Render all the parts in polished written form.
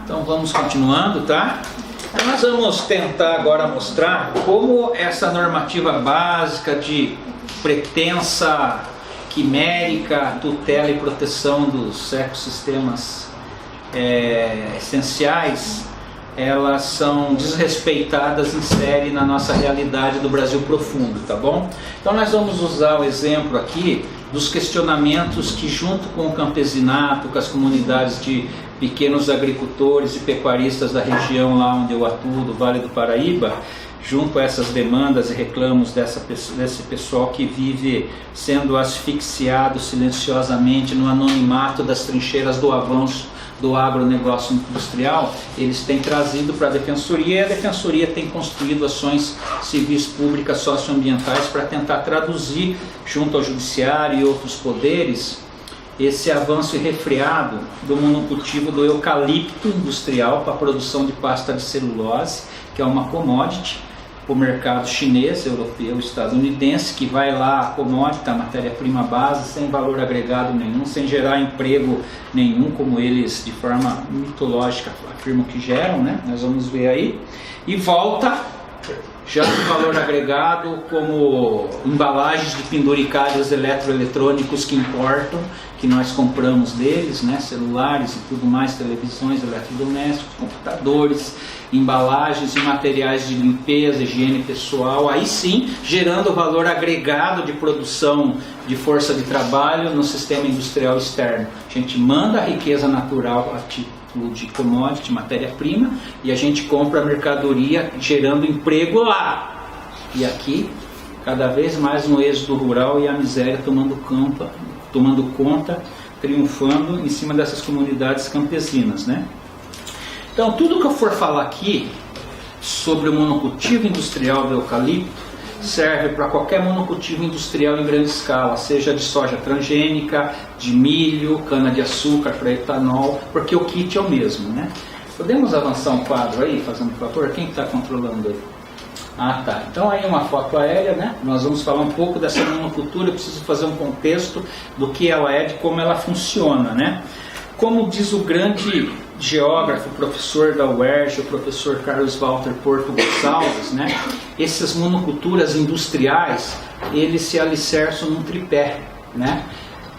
Então vamos continuando, tá? Nós vamos tentar agora mostrar como essa normativa básica de pretensa, quimérica, tutela e proteção dos ecossistemas essenciais, elas são desrespeitadas em série na nossa realidade do Brasil profundo, tá bom? Então nós vamos usar o exemplo aqui dos questionamentos que, junto com o campesinato, com as comunidades de pequenos agricultores e pecuaristas da região lá onde eu atuo, do Vale do Paraíba, junto a essas demandas e reclamos desse pessoal que vive sendo asfixiado silenciosamente no anonimato das trincheiras do avanço do agronegócio industrial, eles têm trazido para a Defensoria, e a Defensoria tem construído ações civis públicas socioambientais para tentar traduzir, junto ao Judiciário e outros poderes, esse avanço irrefreado do monocultivo do eucalipto industrial para a produção de pasta de celulose, que é uma commodity, o mercado chinês, europeu, estadunidense, que vai lá, a commodity, a matéria-prima base, sem valor agregado nenhum, sem gerar emprego nenhum, como eles de forma mitológica afirmam que geram, né? Nós vamos ver aí, e volta já de valor agregado como embalagens de penduricalhos eletroeletrônicos que importam, que nós compramos deles, né? Celulares e tudo mais, televisões, eletrodomésticos, computadores, embalagens e materiais de limpeza, higiene pessoal, aí sim gerando valor agregado de produção de força de trabalho no sistema industrial externo. A gente manda a riqueza natural a título de commodity, matéria-prima, e a gente compra a mercadoria gerando emprego lá. E aqui, cada vez mais no êxodo rural e a miséria tomando conta, triunfando em cima dessas comunidades campesinas, né? Então, tudo que eu for falar aqui sobre o monocultivo industrial do eucalipto serve para qualquer monocultivo industrial em grande escala, seja de soja transgênica, de milho, cana-de-açúcar para etanol, porque o kit é o mesmo, né? Podemos avançar um quadro aí, fazendo favor? Quem está controlando aí? Ah, tá. Então aí uma foto aérea, né? Nós vamos falar um pouco dessa monocultura. Eu preciso fazer um contexto do que ela é, de como ela funciona, né? Como diz o grande geógrafo, professor da UERJ, o professor Carlos Walter Porto Gonçalves, né? Essas monoculturas industriais, eles se alicerçam num tripé, né?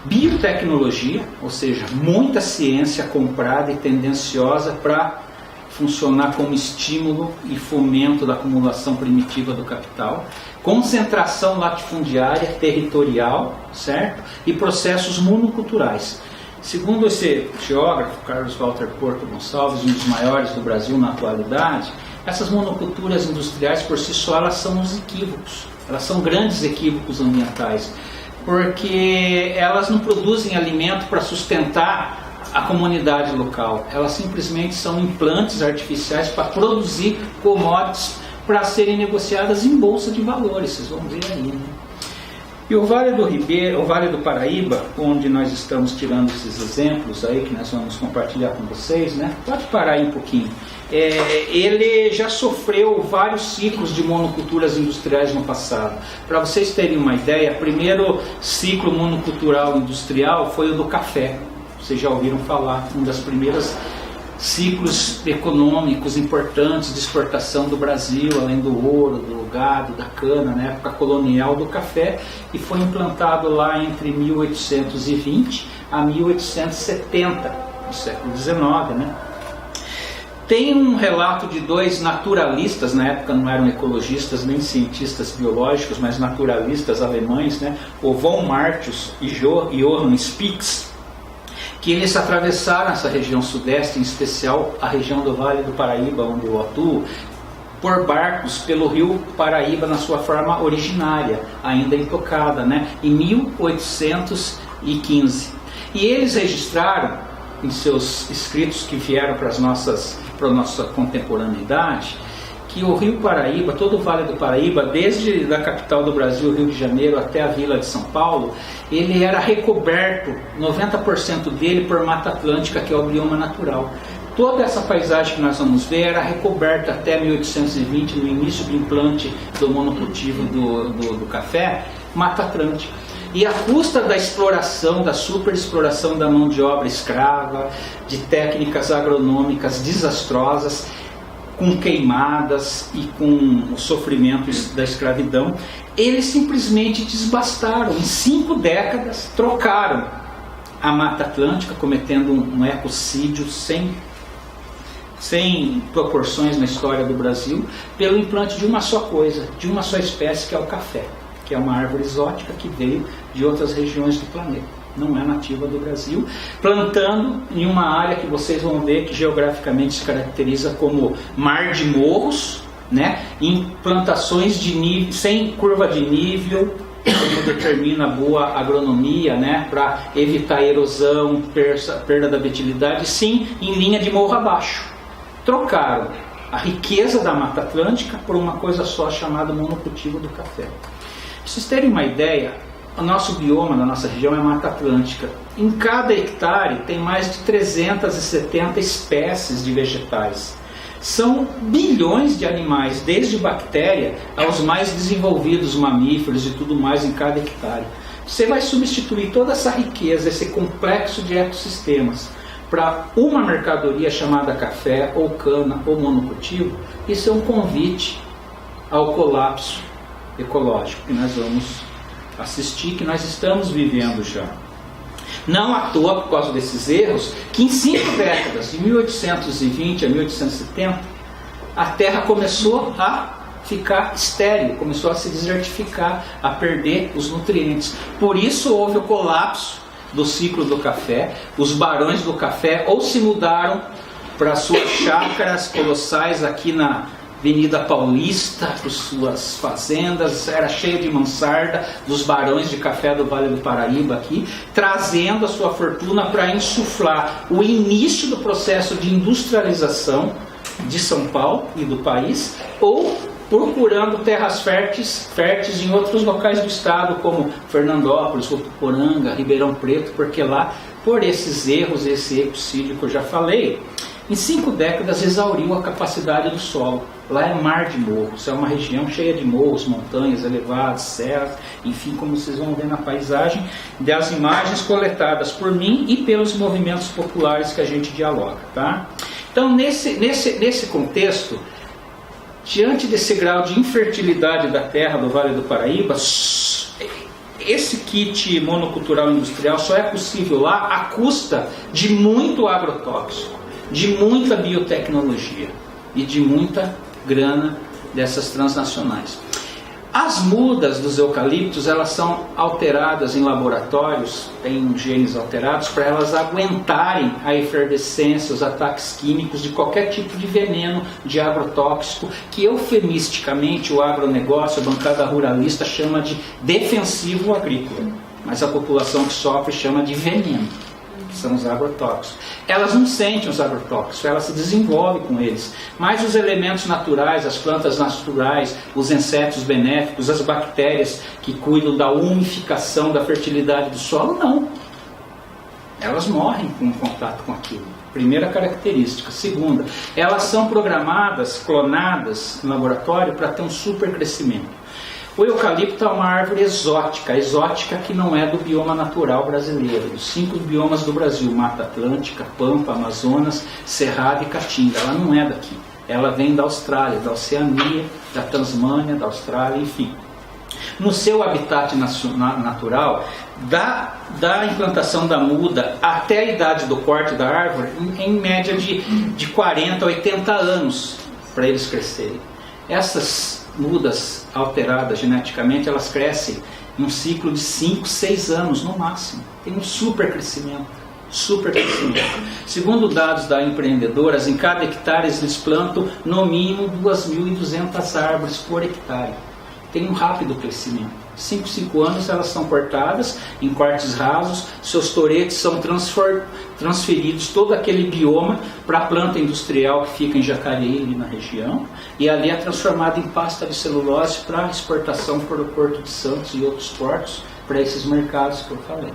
Biotecnologia, ou seja, muita ciência comprada e tendenciosa para funcionar como estímulo e fomento da acumulação primitiva do capital, concentração latifundiária, territorial, certo? E processos monoculturais. Segundo esse geógrafo, Carlos Walter Porto Gonçalves, um dos maiores do Brasil na atualidade, essas monoculturas industriais por si só, elas são uns equívocos, elas são grandes equívocos ambientais, porque elas não produzem alimento para sustentar a comunidade local, elas simplesmente são implantes artificiais para produzir commodities para serem negociadas em bolsa de valores, vocês vão ver aí, né? E o Vale do Paraíba, onde nós estamos tirando esses exemplos aí, que nós vamos compartilhar com vocês, né? Pode parar aí um pouquinho. Ele já sofreu vários ciclos de monoculturas industriais no passado. Para vocês terem uma ideia, o primeiro ciclo monocultural industrial foi o do café. Vocês já ouviram falar, um das primeiras ciclos econômicos importantes de exportação do Brasil, além do ouro, do gado, da cana, na época colonial do café, e foi implantado lá entre 1820 a 1870, no século XIX, né? Tem um relato de dois naturalistas, na época não eram ecologistas nem cientistas biológicos, mas naturalistas alemães, né? O von Martius e Johann Spix, que eles atravessaram essa região sudeste, em especial a região do Vale do Paraíba, onde eu atuo, por barcos pelo rio Paraíba na sua forma originária, ainda intocada, né? Em 1815. E eles registraram, em seus escritos que vieram para a nossa contemporaneidade, que o rio Paraíba, todo o Vale do Paraíba, desde a capital do Brasil, Rio de Janeiro, até a vila de São Paulo, ele era recoberto, 90% dele, por Mata Atlântica, que é o bioma natural. Toda essa paisagem que nós vamos ver era recoberta até 1820, no início do implante do monocultivo do café, Mata Atlântica. E à custa da exploração, da superexploração da mão de obra escrava, de técnicas agronômicas desastrosas, com queimadas e com o sofrimento da escravidão, eles simplesmente desbastaram. Em 5 décadas, trocaram a Mata Atlântica, cometendo um ecocídio sem proporções na história do Brasil, pelo implante de uma só coisa, de uma só espécie, que é o café, que é uma árvore exótica que veio de outras regiões do planeta, não é nativa do Brasil, plantando em uma área que vocês vão ver que geograficamente se caracteriza como mar de morros, né, em plantações de nível, sem curva de nível, como determina a boa agronomia, né, para evitar erosão, perda da fertilidade, sim, em linha de morro abaixo. Trocaram a riqueza da Mata Atlântica por uma coisa só chamada monocultivo do café. Para vocês terem uma ideia, o nosso bioma na nossa região é Mata Atlântica. Em cada hectare tem mais de 370 espécies de vegetais. São bilhões de animais, desde bactéria aos mais desenvolvidos mamíferos e tudo mais em cada hectare. Você vai substituir toda essa riqueza, esse complexo de ecossistemas, para uma mercadoria chamada café, ou cana, ou monocultivo. Isso é um convite ao colapso ecológico que nós vamos assistir, que nós estamos vivendo já. Não à toa, por causa desses erros, que em 5 décadas, de 1820 a 1870, a terra começou a ficar estéril, começou a se desertificar, a perder os nutrientes. Por isso houve o colapso do ciclo do café. Os barões do café ou se mudaram para suas chácaras colossais aqui na Avenida Paulista, para suas fazendas, era cheio de mansarda dos barões de café do Vale do Paraíba aqui, trazendo a sua fortuna para insuflar o início do processo de industrialização de São Paulo e do país, ou procurando terras férteis em outros locais do estado, como Fernandópolis, Votuporanga, Ribeirão Preto, porque lá, por esses erros, esse ecocídio que eu já falei, em 5 décadas exauriu a capacidade do solo. Lá é mar de morros, é uma região cheia de morros, montanhas elevadas, serras, enfim, como vocês vão ver na paisagem, das imagens coletadas por mim e pelos movimentos populares que a gente dialoga, tá? Então, nesse contexto, diante desse grau de infertilidade da terra do Vale do Paraíba, esse kit monocultural industrial só é possível lá à custa de muito agrotóxico, de muita biotecnologia e de muita grana dessas transnacionais. As mudas dos eucaliptos, elas são alteradas em laboratórios, tem genes alterados para elas aguentarem a efervescência, os ataques químicos de qualquer tipo de veneno, de agrotóxico, que eufemisticamente o agronegócio, a bancada ruralista chama de defensivo agrícola, mas a população que sofre chama de veneno, que são os agrotóxicos. Elas não sentem os agrotóxicos, elas se desenvolvem com eles. Mas os elementos naturais, as plantas naturais, os insetos benéficos, as bactérias que cuidam da umificação, da fertilidade do solo, não. Elas morrem com contato com aquilo. Primeira característica. Segunda, elas são programadas, clonadas no laboratório para ter um super crescimento. O eucalipto é uma árvore exótica que não é do bioma natural brasileiro. Dos 5 biomas do Brasil, Mata Atlântica, Pampa, Amazonas, Cerrado e Caatinga, ela não é daqui. Ela vem da Austrália, da Oceania, da Tasmânia, da Austrália, enfim. No seu habitat natural, da implantação da muda até a idade do corte da árvore, em média de 40 a 80 anos para eles crescerem. Essas mudas alteradas geneticamente, elas crescem em um ciclo de 5, 6 anos no máximo. Tem um super crescimento. Segundo dados da Empreendedoras, em cada hectare eles plantam no mínimo 2.200 árvores por hectare. Tem um rápido crescimento. 5 anos elas são cortadas em cortes rasos, seus toretes são transferidos, todo aquele bioma, para a planta industrial que fica em Jacareí, na região, e ali é transformada em pasta de celulose para exportação para o Porto de Santos e outros portos, para esses mercados que eu falei.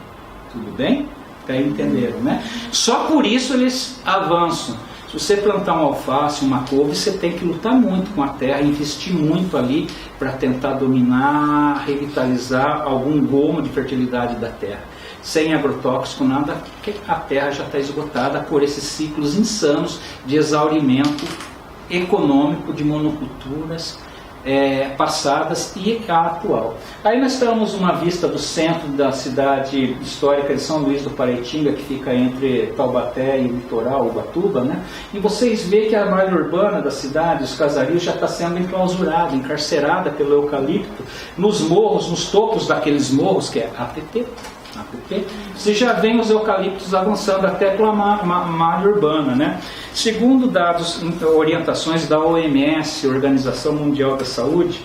Tudo bem? Até entenderam, né? Só por isso eles avançam Se você plantar um alface, uma couve, você tem que lutar muito com a terra, investir muito ali para tentar dominar, revitalizar algum gomo de fertilidade da terra. Sem agrotóxico, nada, porque a terra já está esgotada por esses ciclos insanos de exaurimento econômico de monoculturas passadas e a atual. Aí nós temos uma vista do centro da cidade histórica de São Luís do Paraitinga, que fica entre Taubaté e o litoral, Ubatuba, né? E vocês veem que a malha urbana da cidade, os casarios, já está sendo enclausurada, encarcerada pelo eucalipto, nos morros, nos topos daqueles morros, que é APP, você já vê os eucaliptos avançando até pela malha urbana, né? Segundo dados, orientações da OMS, Organização Mundial da Saúde,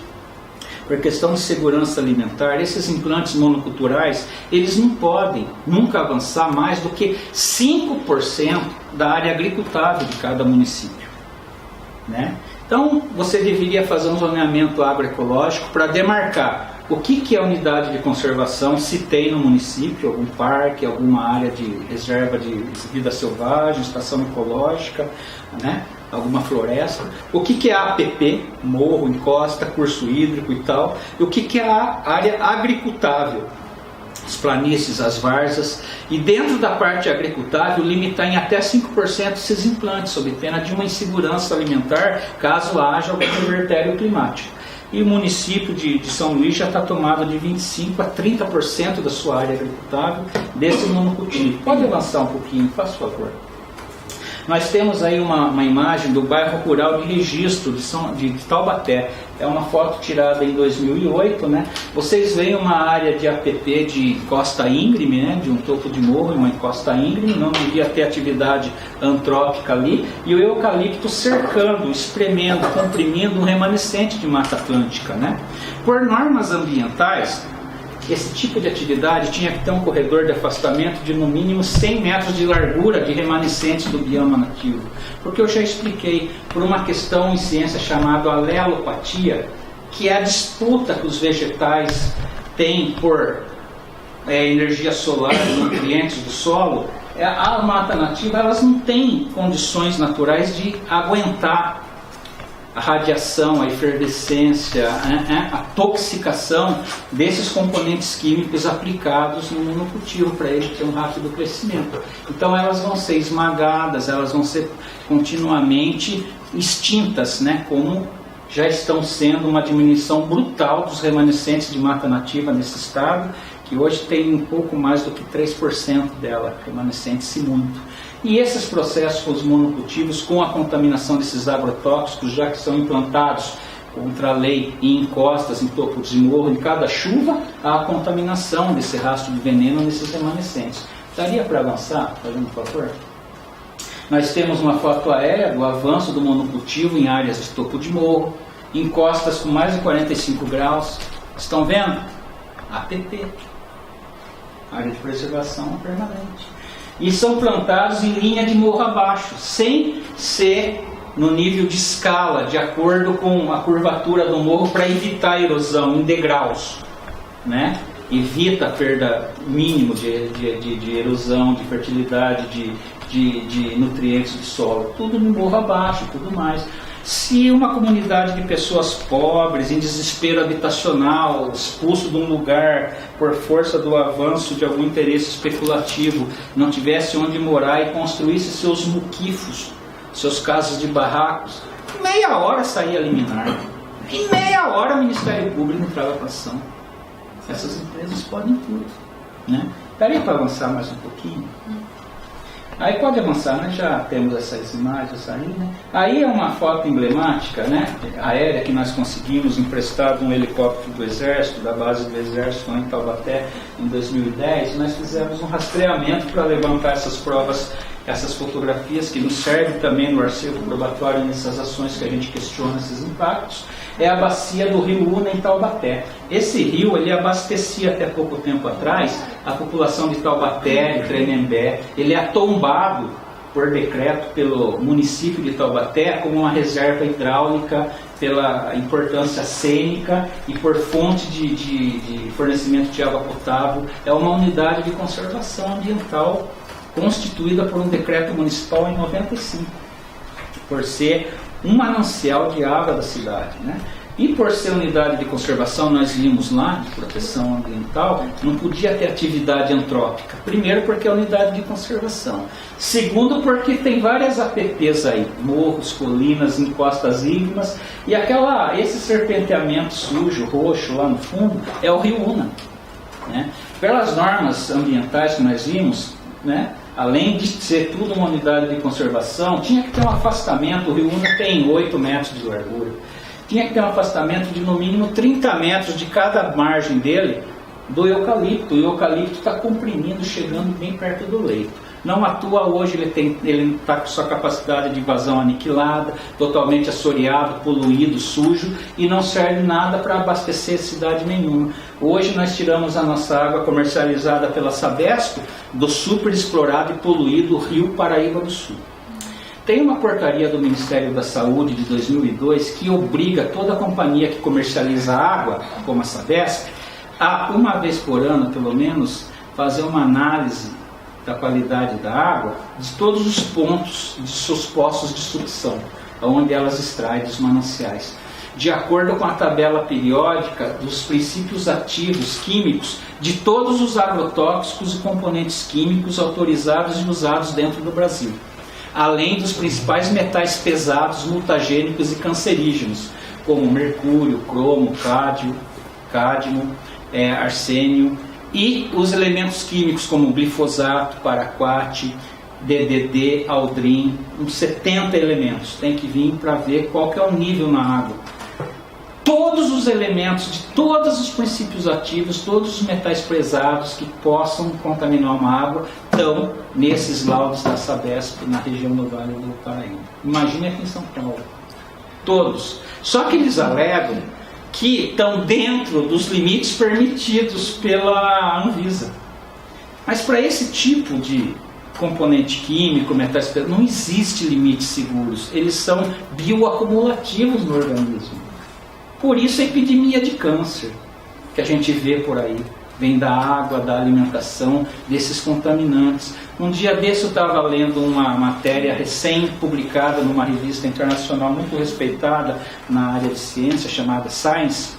por questão de segurança alimentar, esses implantes monoculturais, eles não podem nunca avançar mais do que 5% da área agricultável de cada município, né? Então, você deveria fazer um zoneamento agroecológico para demarcar o que é unidade de conservação, se tem no município, algum parque, alguma área de reserva de vida selvagem, estação ecológica, né? Alguma floresta. O que é APP, morro, encosta, curso hídrico e tal. E o que é a área agricultável, as planícies, as várzeas. E dentro da parte agricultável, limitar em até 5% esses implantes, sob pena de uma insegurança alimentar, caso haja algum revertério climático. E o município de São Luís já está tomado de 25% a 30% da sua área agricultável desse monocultivo. Pode avançar um pouquinho, faz favor. Nós temos aí uma imagem do bairro rural de Registro, de Taubaté. É uma foto tirada em 2008, né? Vocês veem uma área de APP de encosta íngreme, né? De um topo de morro, uma encosta íngreme, não devia ter atividade antrópica ali, e o eucalipto cercando, espremendo, comprimindo um remanescente de Mata Atlântica, né? Por normas ambientais, esse tipo de atividade tinha que ter um corredor de afastamento de no mínimo 100 metros de largura de remanescentes do bioma nativo. Porque eu já expliquei, por uma questão em ciência chamada alelopatia, que é a disputa que os vegetais têm por energia solar e nutrientes do solo. A mata nativa, elas não têm condições naturais de aguentar a radiação, a efervescência, a toxicação desses componentes químicos aplicados no monocultivo para ele ter um rápido crescimento. Então elas vão ser esmagadas, elas vão ser continuamente extintas, né? Como já estão sendo uma diminuição brutal dos remanescentes de mata nativa nesse estado, que hoje tem um pouco mais do que 3% dela, remanescente-se muito. E esses processos com os monocultivos, com a contaminação desses agrotóxicos, já que são implantados contra a lei em encostas, em topo de morro, em cada chuva, há a contaminação desse rastro de veneno nesses remanescentes. Daria para avançar, fazendo um favor? Nós temos uma foto aérea do avanço do monocultivo em áreas de topo de morro, encostas com mais de 45 graus. Estão vendo? APP, área de preservação permanente. E são plantados em linha de morro abaixo, sem ser no nível de escala, de acordo com a curvatura do morro, para evitar a erosão em degraus, né? Evita a perda mínima de erosão, de fertilidade, de nutrientes do solo. Tudo no morro abaixo, tudo mais. Se uma comunidade de pessoas pobres, em desespero habitacional, expulso de um lugar por força do avanço de algum interesse especulativo, não tivesse onde morar e construísse seus muquifos, seus casas de barracos, em meia hora saía liminar. Em meia hora o Ministério Público entrava para ação. Essas empresas podem tudo, né? Daria para avançar mais um pouquinho? Aí pode avançar, nós já temos essas imagens aí, né? Aí é uma foto emblemática, né? Aérea, que nós conseguimos emprestado um helicóptero do Exército, da base do Exército lá em Taubaté, em 2010. Nós fizemos um rastreamento para levantar essas provas, essas fotografias, que nos servem também no arquivo probatório nessas ações que a gente questiona esses impactos. É a bacia do rio Una, em Taubaté. Esse rio, ele abastecia até pouco tempo atrás a população de Taubaté, de Tremembé. Ele é tombado por decreto pelo município de Taubaté como uma reserva hidráulica, pela importância cênica e por fonte de fornecimento de água potável. É uma unidade de conservação ambiental constituída por um decreto municipal em 95. por ser um manancial de água da cidade, né? E por ser unidade de conservação, nós vimos lá, de proteção ambiental, não podia ter atividade antrópica. Primeiro porque é unidade de conservação. Segundo porque tem várias APPs aí, morros, colinas, encostas ígneas, e esse serpenteamento sujo, roxo lá no fundo, é o rio Una, né? Pelas normas ambientais que nós vimos, né, além de ser tudo uma unidade de conservação, tinha que ter um afastamento. O rio Una tem 8 metros de largura. Tinha que ter um afastamento de no mínimo 30 metros de cada margem dele do eucalipto. O eucalipto está comprimindo, chegando bem perto do leito. Não atua hoje, ele está com sua capacidade de vazão aniquilada, totalmente assoreado, poluído, sujo, e não serve nada para abastecer cidade nenhuma. Hoje nós tiramos a nossa água comercializada pela Sabesp do super explorado e poluído Rio Paraíba do Sul. Tem uma portaria do Ministério da Saúde de 2002 que obriga toda a companhia que comercializa água, como a Sabesp, a uma vez por ano, pelo menos, fazer uma análise da qualidade da água de todos os pontos de seus poços de sucção, onde elas extraem dos mananciais, de acordo com a tabela periódica dos princípios ativos químicos de todos os agrotóxicos e componentes químicos autorizados e usados dentro do Brasil, além dos principais metais pesados, mutagênicos e cancerígenos, como mercúrio, cromo, cádmio, arsênio, e os elementos químicos como glifosato, paraquat, DDT, aldrin, uns 70 elementos. Tem que vir para ver qual que é o nível na água. Todos os elementos de todos os princípios ativos, todos os metais pesados que possam contaminar uma água estão nesses laudos da Sabesp na região do Vale do Paraíba. Imagine aqui em São Paulo. Todos. Só que eles alegam que estão dentro dos limites permitidos pela Anvisa. Mas para esse tipo de componente químico, metais pesados, não existe limites seguros. Eles são bioacumulativos no organismo. Por isso a epidemia de câncer que a gente vê por aí vem da água, da alimentação, desses contaminantes. Um dia desse eu estava lendo uma matéria recém-publicada numa revista internacional muito respeitada na área de ciência, chamada Science,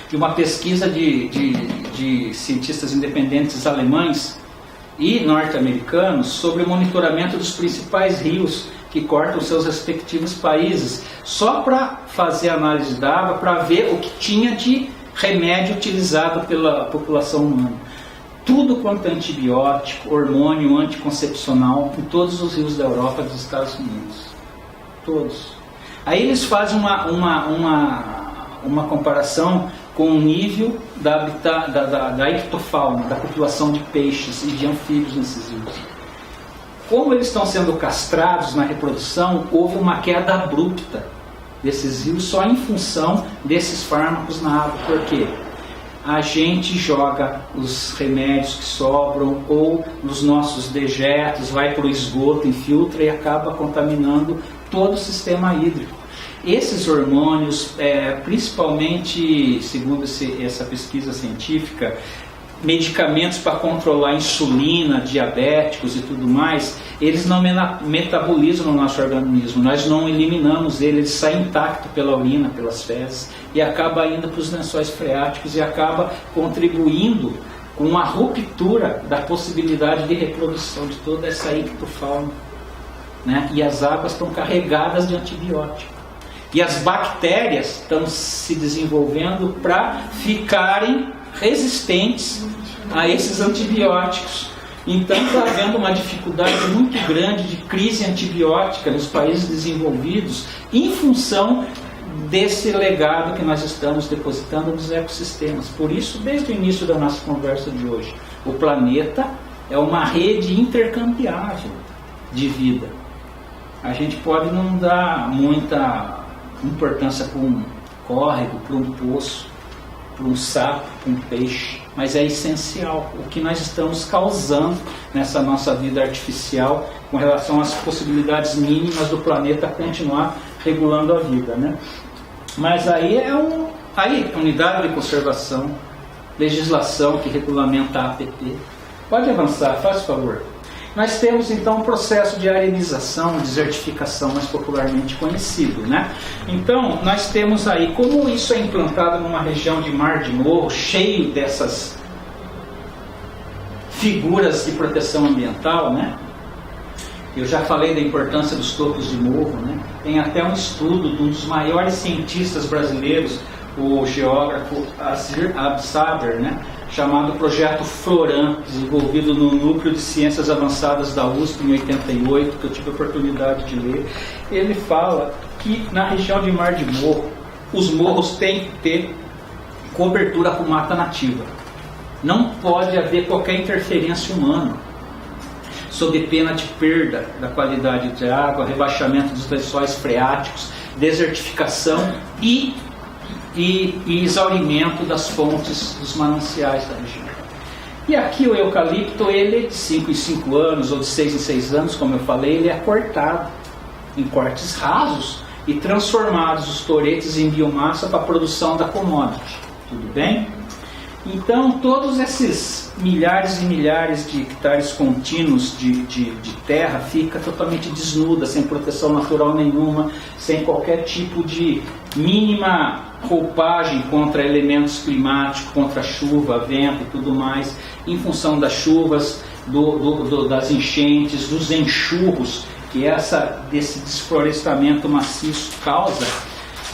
de uma pesquisa de cientistas independentes alemães e norte-americanos sobre o monitoramento dos principais rios que cortam seus respectivos países, só para fazer análise da água, para ver o que tinha de remédio utilizado pela população humana. Tudo quanto é antibiótico, hormônio, anticoncepcional, em todos os rios da Europa e dos Estados Unidos. Todos. Aí eles fazem uma comparação com o nível da ictofauna, da população de peixes e de anfíbios nesses rios. Como eles estão sendo castrados na reprodução, houve uma queda abrupta desses rios só em função desses fármacos na água. Por quê? A gente joga os remédios que sobram ou nos nossos dejetos, vai para o esgoto, infiltra e acaba contaminando todo o sistema hídrico. Esses hormônios, principalmente, segundo essa pesquisa científica, medicamentos para controlar insulina, diabéticos e tudo mais, eles não metabolizam no nosso organismo, nós não eliminamos ele sai intacto pela urina, pelas fezes, e acaba indo para os lençóis freáticos e acaba contribuindo com a ruptura da possibilidade de reprodução de toda essa ictofauna, né? E as águas estão carregadas de antibiótico. E as bactérias estão se desenvolvendo para ficarem resistentes a esses antibióticos. Então está havendo uma dificuldade muito grande de crise antibiótica nos países desenvolvidos em função desse legado que nós estamos depositando nos ecossistemas. Por isso, desde o início da nossa conversa de hoje, o planeta é uma rede intercambiável de vida. A gente pode não dar muita importância para um córrego, para um poço, para um sapo, para um peixe, mas é essencial o que nós estamos causando nessa nossa vida artificial com relação às possibilidades mínimas do planeta continuar regulando a vida, né? Mas aí unidade de conservação, legislação que regulamenta a APP. Pode avançar, faz favor. Nós temos então um processo de arenização, desertificação mais popularmente conhecido, né? Então nós temos aí, como isso é implantado numa região de mar de morro, cheio dessas figuras de proteção ambiental, né? Eu já falei da importância dos topos de morro, né? Tem até um estudo de um dos maiores cientistas brasileiros, o geógrafo Azir Absaber, né? Chamado Projeto Floran, desenvolvido no Núcleo de Ciências Avançadas da USP em 88, que eu tive a oportunidade de ler. Ele fala que na região de mar de morro, os morros têm que ter cobertura com mata nativa. Não pode haver qualquer interferência humana, sob pena de perda da qualidade de água, rebaixamento dos lençóis freáticos, desertificação e exaurimento das fontes dos mananciais da região. E aqui o eucalipto, ele de 5 em 5 anos ou de 6 em 6 anos, como eu falei, ele é cortado em cortes rasos e transformados os toretes em biomassa para a produção da commodity. Tudo bem? Então, todos esses milhares e milhares de hectares contínuos de terra fica totalmente desnuda, sem proteção natural nenhuma, sem qualquer tipo de mínima roupagem contra elementos climáticos, contra chuva, vento e tudo mais, em função das chuvas, das enchentes, dos enxurros que desse desflorestamento maciço causa.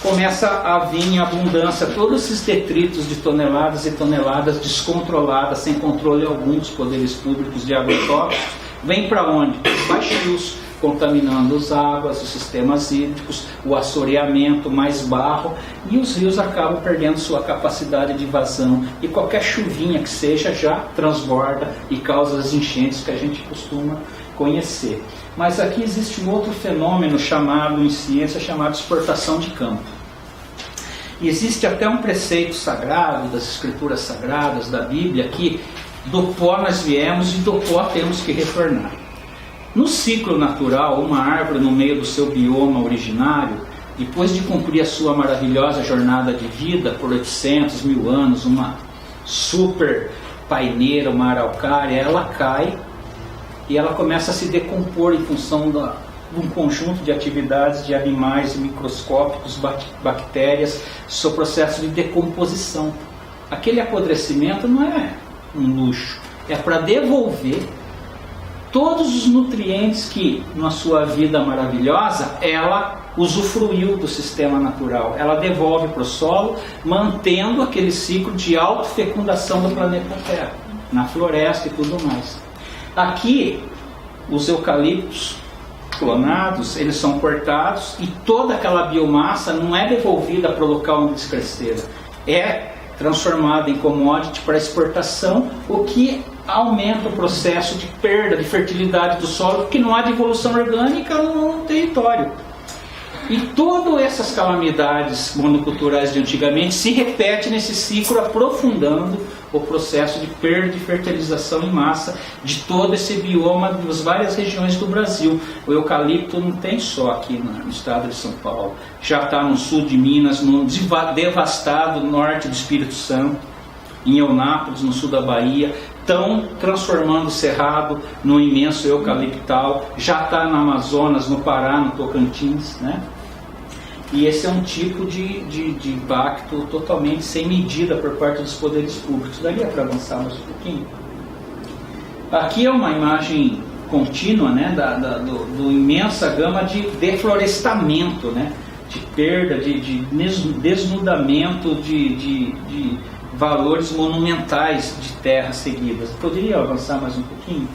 Começa a vir em abundância todos esses detritos de toneladas e toneladas descontroladas, sem controle algum dos poderes públicos de agrotóxicos, vem para onde? Para rios, contaminando as águas, os sistemas hídricos, o assoreamento, mais barro, e os rios acabam perdendo sua capacidade de vazão, e qualquer chuvinha que seja já transborda e causa as enchentes que a gente costuma conhecer. Mas aqui existe um outro fenômeno chamado em ciência, chamado exportação de campo. E existe até um preceito sagrado das escrituras sagradas da Bíblia que do pó nós viemos e do pó temos que retornar. No ciclo natural, uma árvore no meio do seu bioma originário, depois de cumprir a sua maravilhosa jornada de vida por 800 mil anos, uma super paineira, uma araucária, ela cai e ela começa a se decompor em função de um conjunto de atividades de animais microscópicos, bactérias, seu processo de decomposição. Aquele apodrecimento não é um luxo, é para devolver todos os nutrientes que, na sua vida maravilhosa, ela usufruiu do sistema natural. Ela devolve para o solo, mantendo aquele ciclo de autofecundação do planeta Terra, na floresta e tudo mais. Aqui, os eucaliptos clonados, eles são cortados e toda aquela biomassa não é devolvida para o local onde eles cresceram. É transformada em commodity para exportação, o que aumenta o processo de perda de fertilidade do solo, porque não há devolução orgânica no território. E todas essas calamidades monoculturais de antigamente se repetem nesse ciclo, aprofundando o processo de perda de fertilização em massa de todo esse bioma das várias regiões do Brasil. O eucalipto não tem só aqui no estado de São Paulo, já está no sul de Minas, no devastado norte do Espírito Santo, em Eunápolis, no sul da Bahia, estão transformando o cerrado num imenso eucaliptal, já está no Amazonas, no Pará, no Tocantins, né? E esse é um tipo de impacto totalmente sem medida por parte dos poderes públicos. Daria para avançar mais um pouquinho? Aqui é uma imagem contínua, né, do imensa gama de deflorestamento, né, de perda, de desnudamento de valores monumentais de terras seguidas. Poderia avançar mais um pouquinho?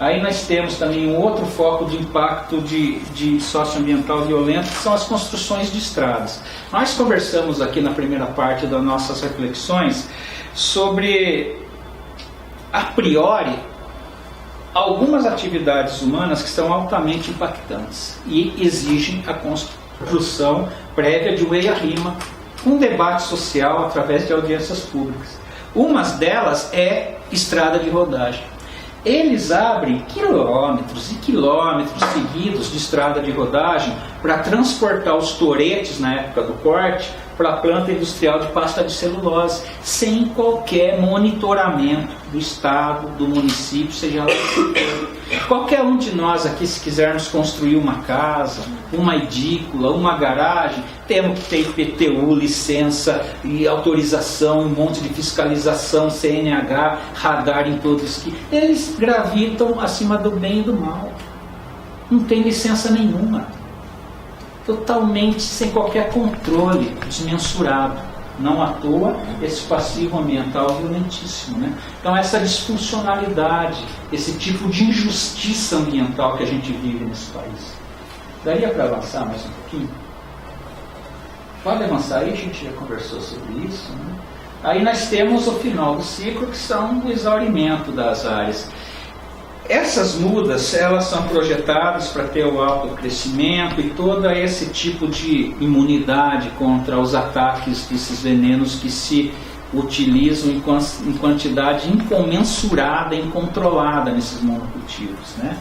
Aí nós temos também um outro foco de impacto de socioambiental violento, que são as construções de estradas. Nós conversamos aqui na primeira parte das nossas reflexões sobre, a priori, algumas atividades humanas que são altamente impactantes e exigem a construção prévia de EIA-RIMA, um debate social através de audiências públicas. Uma delas é estrada de rodagem. eles abrem quilômetros e quilômetros seguidos de estrada de rodagem para transportar os toretes na época do corte para a planta industrial de pasta de celulose, sem qualquer monitoramento do estado, do município, seja lá o que for. Qualquer um de nós aqui, se quisermos construir uma casa, uma edícula, uma garagem, temos que ter IPTU, licença e autorização, um monte de fiscalização, CNH, radar em todos que eles gravitam acima do bem e do mal. Não tem licença nenhuma. Totalmente sem qualquer controle, desmensurado. Não à toa esse passivo ambiental violentíssimo, né? Então essa disfuncionalidade, esse tipo de injustiça ambiental que a gente vive nesse país. Daria para avançar mais um pouquinho? Pode avançar aí, a gente já conversou sobre isso, né? Aí nós temos o final do ciclo, que são o exaurimento das áreas. Essas mudas, elas são projetadas para ter o alto crescimento e todo esse tipo de imunidade contra os ataques desses venenos que se utilizam em quantidade incomensurada, incontrolada nesses monocultivos, né?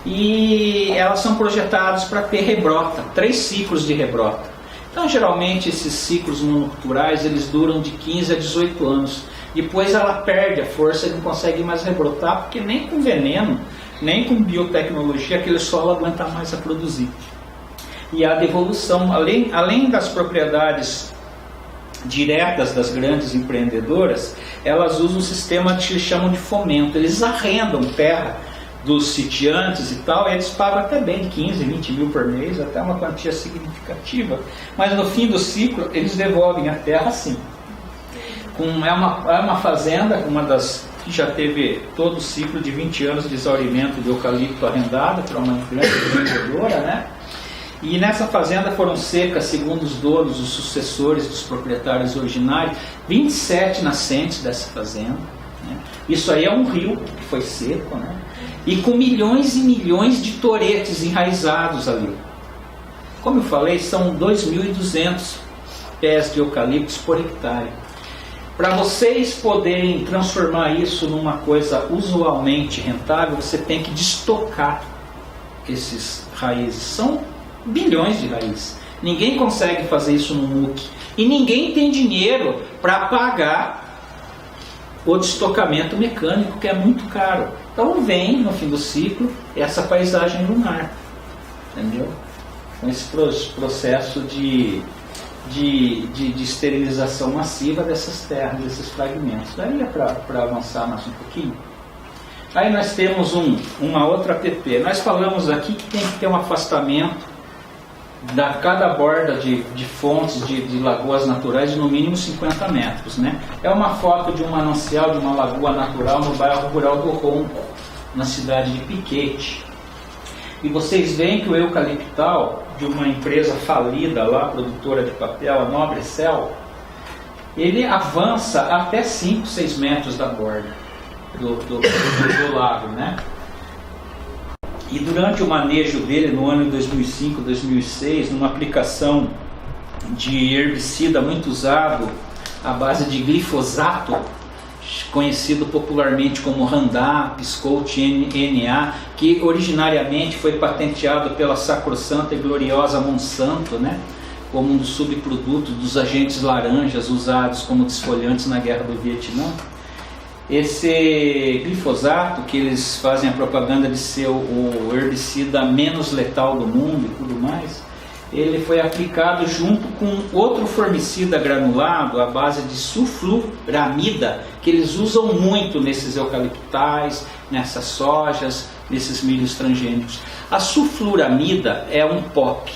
E elas são projetadas para ter rebrota, 3 ciclos de rebrota. Então, geralmente, esses ciclos monoculturais, eles duram de 15 a 18 anos. Depois ela perde a força e não consegue mais rebrotar, porque nem com veneno, nem com biotecnologia, aquele solo aguenta mais a produzir. E a devolução, além das propriedades diretas das grandes empreendedoras, elas usam um sistema que eles chamam de fomento. Eles arrendam terra dos sitiantes e tal, e eles pagam até bem, 15, 20 mil por mês, até uma quantia significativa. Mas no fim do ciclo, eles devolvem a terra assim. É uma fazenda, uma das que já teve todo o ciclo de 20 anos de exaurimento de eucalipto arrendado para uma grande empreendedora, né? E nessa fazenda foram secas, segundo os donos, os sucessores dos proprietários originários, 27 nascentes dessa fazenda, né? Isso aí é um rio que foi seco, né? E com milhões e milhões de toretes enraizados ali. Como eu falei, são 2.200 pés de eucaliptos por hectare. Para vocês poderem transformar isso numa coisa usualmente rentável, você tem que destocar esses raízes. São bilhões de raízes. Ninguém consegue fazer isso no MUC. E ninguém tem dinheiro para pagar o destocamento mecânico, que é muito caro. Então vem, no fim do ciclo, essa paisagem lunar. Entendeu? Com esse processo de esterilização massiva dessas terras, desses fragmentos. Daria para avançar mais um pouquinho? Aí nós temos uma outra APP. Nós falamos aqui que tem que ter um afastamento da cada borda de fontes de lagoas naturais de no mínimo 50 metros. Né? É uma foto de um manancial, de uma lagoa natural no bairro rural do Ronco, na cidade de Piquete. E vocês veem que o eucaliptal de uma empresa falida lá, produtora de papel, a Nobrecel, ele avança até 5, 6 metros da borda do lago, né? E durante o manejo dele, no ano de 2005, 2006, numa aplicação de herbicida muito usado, à base de glifosato, conhecido popularmente como Roundup, Scout NA, que originariamente foi patenteado pela sacrossanta e gloriosa Monsanto, né, como um dos subprodutos dos agentes laranjas usados como desfoliantes na Guerra do Vietnã. Esse glifosato, que eles fazem a propaganda de ser o herbicida menos letal do mundo e tudo mais, ele foi aplicado junto com outro formicida granulado à base de sulfuramida, que eles usam muito nesses eucaliptais, nessas sojas, nesses milhos transgênicos. A sulfuramida é um POP,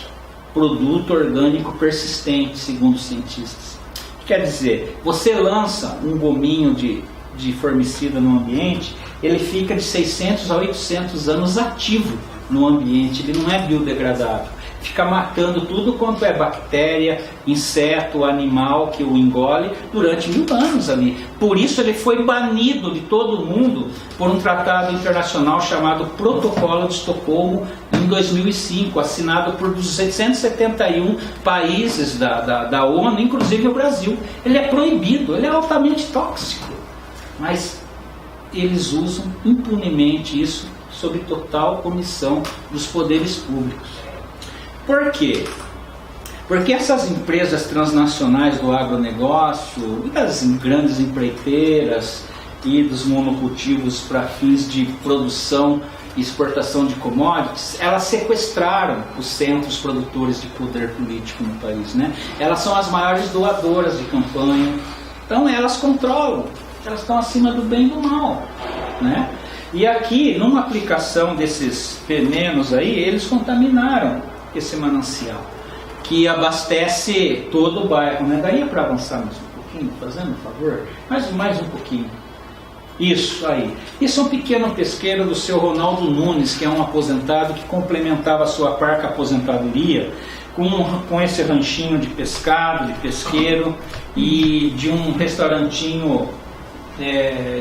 produto orgânico persistente, segundo os cientistas. Quer dizer, você lança um gominho de formicida no ambiente, ele fica de 600 a 800 anos ativo no ambiente, ele não é biodegradável. Fica matando tudo quanto é bactéria, inseto, animal que o engole durante 1000 anos ali. Por isso ele foi banido de todo o mundo por um tratado internacional chamado Protocolo de Estocolmo em 2005, assinado por 271 países da ONU, inclusive o Brasil. Ele é proibido, ele é altamente tóxico. Mas eles usam impunemente isso sob total omissão dos poderes públicos. Por quê? Porque essas empresas transnacionais do agronegócio, das grandes empreiteiras e dos monocultivos para fins de produção e exportação de commodities, elas sequestraram os centros produtores de poder político no país, né? Elas são as maiores doadoras de campanha, então elas controlam, elas estão acima do bem e do mal, né? E aqui, numa aplicação desses venenos aí, eles contaminaram esse manancial, que abastece todo o bairro, né? Daí para avançar mais um pouquinho, fazendo um favor, mais um pouquinho. Isso aí. Isso é um pequeno pesqueiro do seu Ronaldo Nunes, que é um aposentado que complementava a sua parca aposentadoria com esse ranchinho de pescado, de pesqueiro e de um restaurantinho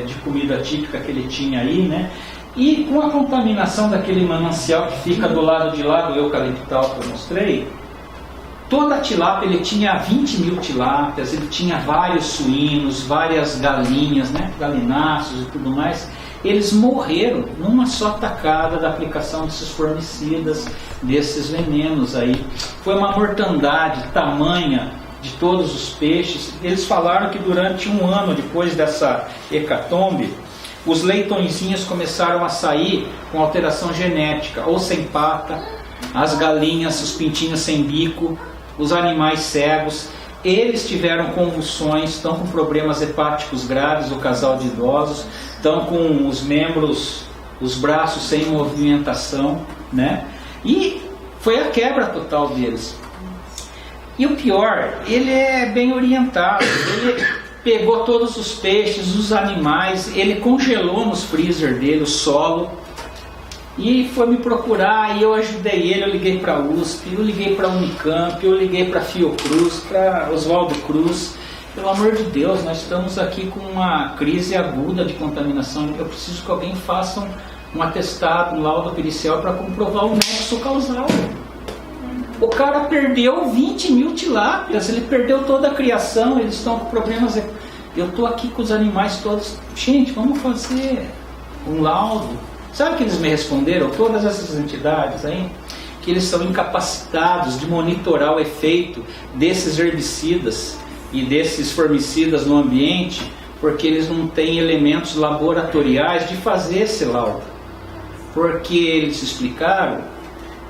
de comida típica que ele tinha aí, né? E com a contaminação daquele manancial que fica do lado de lá do eucaliptal que eu mostrei, toda a tilápia, ele tinha 20 mil tilápias, ele tinha vários suínos, várias galinhas, né, galináceos e tudo mais. Eles morreram numa só tacada da aplicação desses formicidas, desses venenos aí. Foi uma mortandade tamanha de todos os peixes. Eles falaram que durante um ano depois dessa hecatombe, os leitõezinhos começaram a sair com alteração genética, ou sem pata, as galinhas, os pintinhos sem bico, os animais cegos. Eles tiveram convulsões, estão com problemas hepáticos graves, o casal de idosos, estão com os membros, os braços sem movimentação, né? E foi a quebra total deles. E o pior, ele é bem orientado, ele pegou todos os peixes, os animais, ele congelou nos freezer dele o solo, e foi me procurar, e eu ajudei ele. Eu liguei para a USP, eu liguei para a Unicamp, eu liguei para a Fiocruz, para Oswaldo Cruz. Pelo amor de Deus, nós estamos aqui com uma crise aguda de contaminação. Eu preciso que alguém faça um atestado, um laudo pericial para comprovar o nexo causal. O cara perdeu 20 mil tilápias, ele perdeu toda a criação, eles estão com problemas. Eu estou aqui com os animais todos. Gente, vamos fazer um laudo. Sabe o que eles me responderam, todas essas entidades aí? Que eles são incapacitados de monitorar o efeito desses herbicidas e desses formicidas no ambiente, porque eles não têm elementos laboratoriais de fazer esse laudo. Porque eles explicaram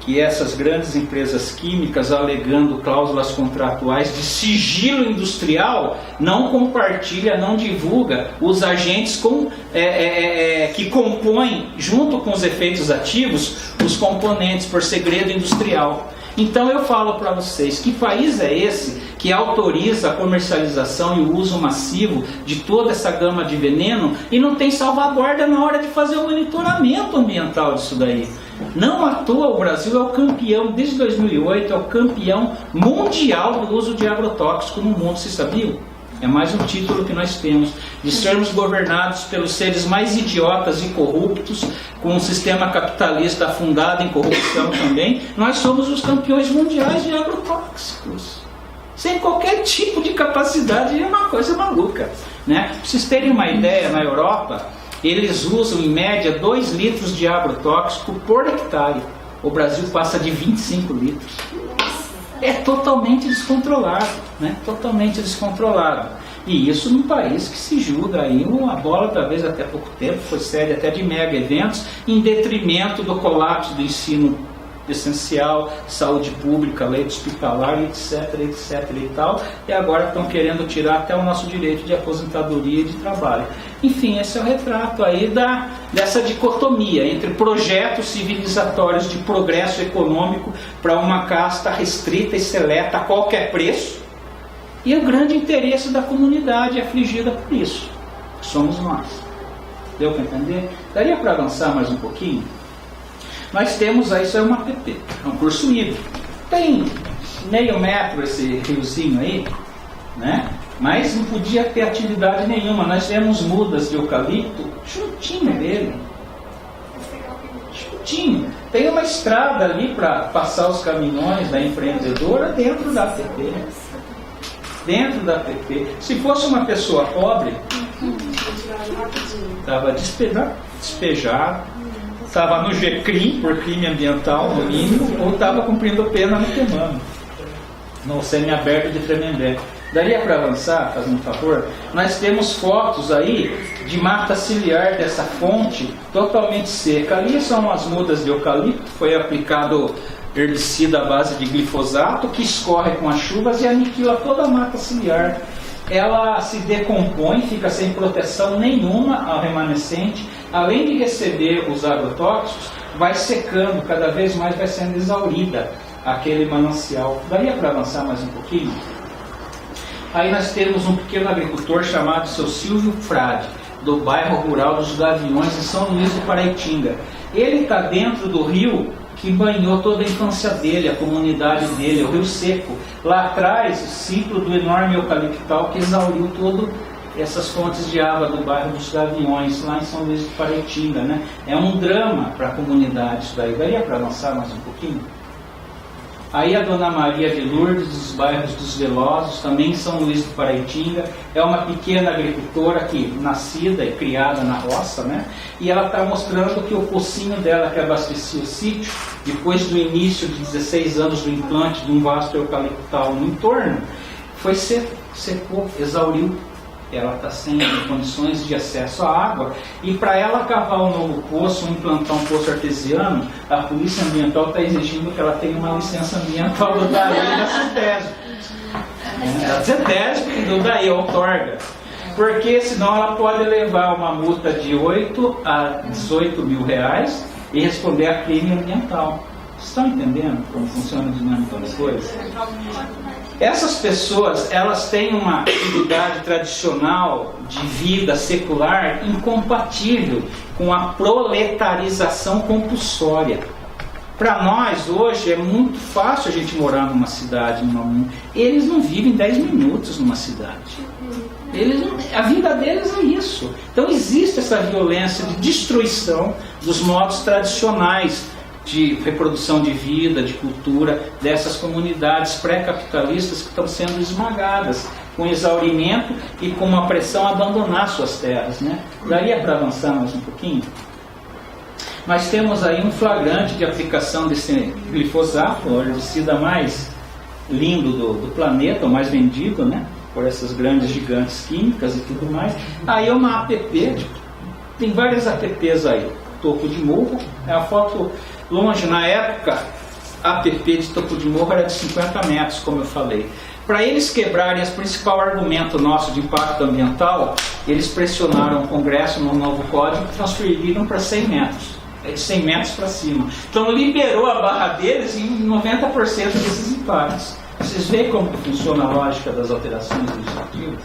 que essas grandes empresas químicas, alegando cláusulas contratuais de sigilo industrial, não compartilha, não divulga os agentes que compõem, junto com os efeitos ativos, os componentes por segredo industrial. Então eu falo para vocês, que país é esse que autoriza a comercialização e o uso massivo de toda essa gama de veneno e não tem salvaguarda na hora de fazer o monitoramento ambiental disso daí? Não à toa o Brasil é o campeão, desde 2008, é o campeão mundial do uso de agrotóxico no mundo, vocês sabiam? É mais um título que nós temos, de sermos governados pelos seres mais idiotas e corruptos, com um sistema capitalista fundado em corrupção também. Nós somos os campeões mundiais de agrotóxicos, sem qualquer tipo de capacidade, é uma coisa maluca, né? Para vocês terem uma ideia, na Europa, eles usam em média 2 litros de agrotóxico por hectare. O Brasil passa de 25 litros. É totalmente descontrolado, né? Totalmente descontrolado. E isso num país que se julga aí uma bola, talvez até pouco tempo, foi sede até de mega eventos, em detrimento do colapso do ensino essencial, saúde pública, leite hospitalar, etc, etc e tal, e agora estão querendo tirar até o nosso direito de aposentadoria e de trabalho. Enfim, esse é o retrato aí dessa dicotomia entre projetos civilizatórios de progresso econômico para uma casta restrita e seleta a qualquer preço, e o grande interesse da comunidade afligida por isso, que somos nós. Deu para entender? Daria para avançar mais um pouquinho? Nós temos aí, isso é uma APP, é um curso hídrico. Tem meio metro esse riozinho aí, né? Mas não podia ter atividade nenhuma. Nós temos mudas de eucalipto juntinho dele. Juntinho. Tem uma estrada ali para passar os caminhões da empreendedora dentro da APP. Dentro da APP. Se fosse uma pessoa pobre, Estava despejado, estava no GCRIM, por crime ambiental, no mínimo, ou estava cumprindo pena no Temano, no semiaberto de Tremembé. Daria para avançar, fazendo um favor? Nós temos fotos aí de mata ciliar dessa fonte totalmente seca. Ali são as mudas de eucalipto, foi aplicado herbicida à base de glifosato, que escorre com as chuvas e aniquila toda a mata ciliar. Ela se decompõe, fica sem proteção nenhuma ao remanescente, além de receber os agrotóxicos, vai secando, cada vez mais vai sendo exaurida aquele manancial. Daria para avançar mais um pouquinho? Aí nós temos um pequeno agricultor chamado seu Silvio Frade, do bairro rural dos Gaviões, em São Luís do Paraitinga. Ele está dentro do rio que banhou toda a infância dele, a comunidade dele, o Rio Seco. Lá atrás, o ciclo do enorme eucaliptal que exauriu todas essas fontes de água do bairro dos Gaviões, lá em São Luís do Paraitinga, né? É um drama para a comunidade isso daí. Daria para avançar mais um pouquinho? Aí a Dona Maria de Lourdes, dos bairros dos Velosos, também em São Luís do Paraitinga, é uma pequena agricultora que, nascida e criada na roça, né? E ela está mostrando que o pocinho dela, que abastecia o sítio, depois do início de 16 anos do implante de um vasto eucaliptal no entorno, foi secou, exauriu. Ela está sem condições de acesso à água, e para ela cavar um novo poço, implantar um poço artesiano, a Polícia Ambiental está exigindo que ela tenha uma licença ambiental do DAE e da CETESB. Da CETESB e do DAE, outorga. Porque senão ela pode levar uma multa de 8 a 18 mil reais e responder a crime ambiental. Vocês estão entendendo como funciona a dinâmica das coisas? Essas pessoas, elas têm uma atividade tradicional de vida secular incompatível com a proletarização compulsória. Para nós, hoje, é muito fácil a gente morar numa cidade, eles não vivem 10 minutos numa cidade. A vida deles é isso. Então existe essa violência de destruição dos modos tradicionais de reprodução de vida, de cultura, dessas comunidades pré-capitalistas que estão sendo esmagadas, com exaurimento e com uma pressão a abandonar suas terras, né? Daria para avançar mais um pouquinho? Nós temos aí um flagrante de aplicação desse glifosato, o herbicida mais lindo do planeta, o mais vendido, né? Por essas grandes gigantes químicas e tudo mais. Aí uma app, tem várias apps aí, topo de morro, é a foto longe. Na época, a app de topo de morro era de 50 metros, como eu falei. Para eles quebrarem esse principal argumento nosso de impacto ambiental, eles pressionaram o Congresso no novo código e transferiram para 100 metros. É de 100 metros para cima. Então liberou a barra deles em 90% desses impactos. Vocês veem como que funciona a lógica das alterações legislativas?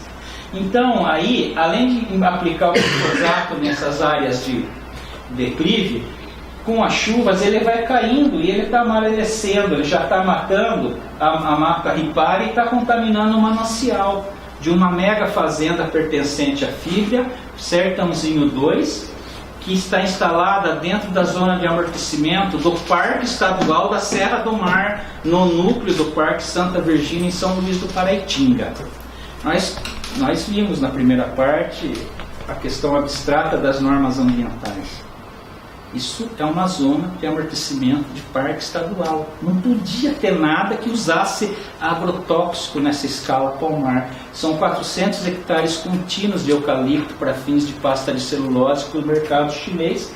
Então, aí, além de aplicar o glifosato nessas áreas de declive, com as chuvas ele vai caindo e ele está amarelecendo, ele já está matando a mata ripária e está contaminando o manancial de uma mega fazenda pertencente à Fibria, Sertãozinho 2, que está instalada dentro da zona de amortecimento do Parque Estadual da Serra do Mar, no núcleo do Parque Santa Virgínia, em São Luís do Paraitinga. Nós vimos na primeira parte a questão abstrata das normas ambientais. Isso é uma zona de amortecimento de parque estadual. Não podia ter nada que usasse agrotóxico nessa escala palmar. São 400 hectares contínuos de eucalipto para fins de pasta de celulose para o mercado chinês.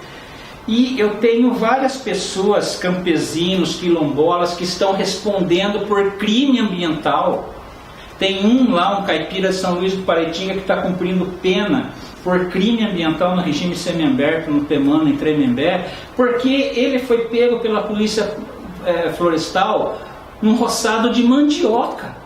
E eu tenho várias pessoas, campesinos, quilombolas, que estão respondendo por crime ambiental. Tem um caipira de São Luís do Paraitinga, que está cumprindo pena por crime ambiental no regime semiaberto, no Temano, em Tremembé, porque ele foi pego pela polícia florestal num roçado de mandioca,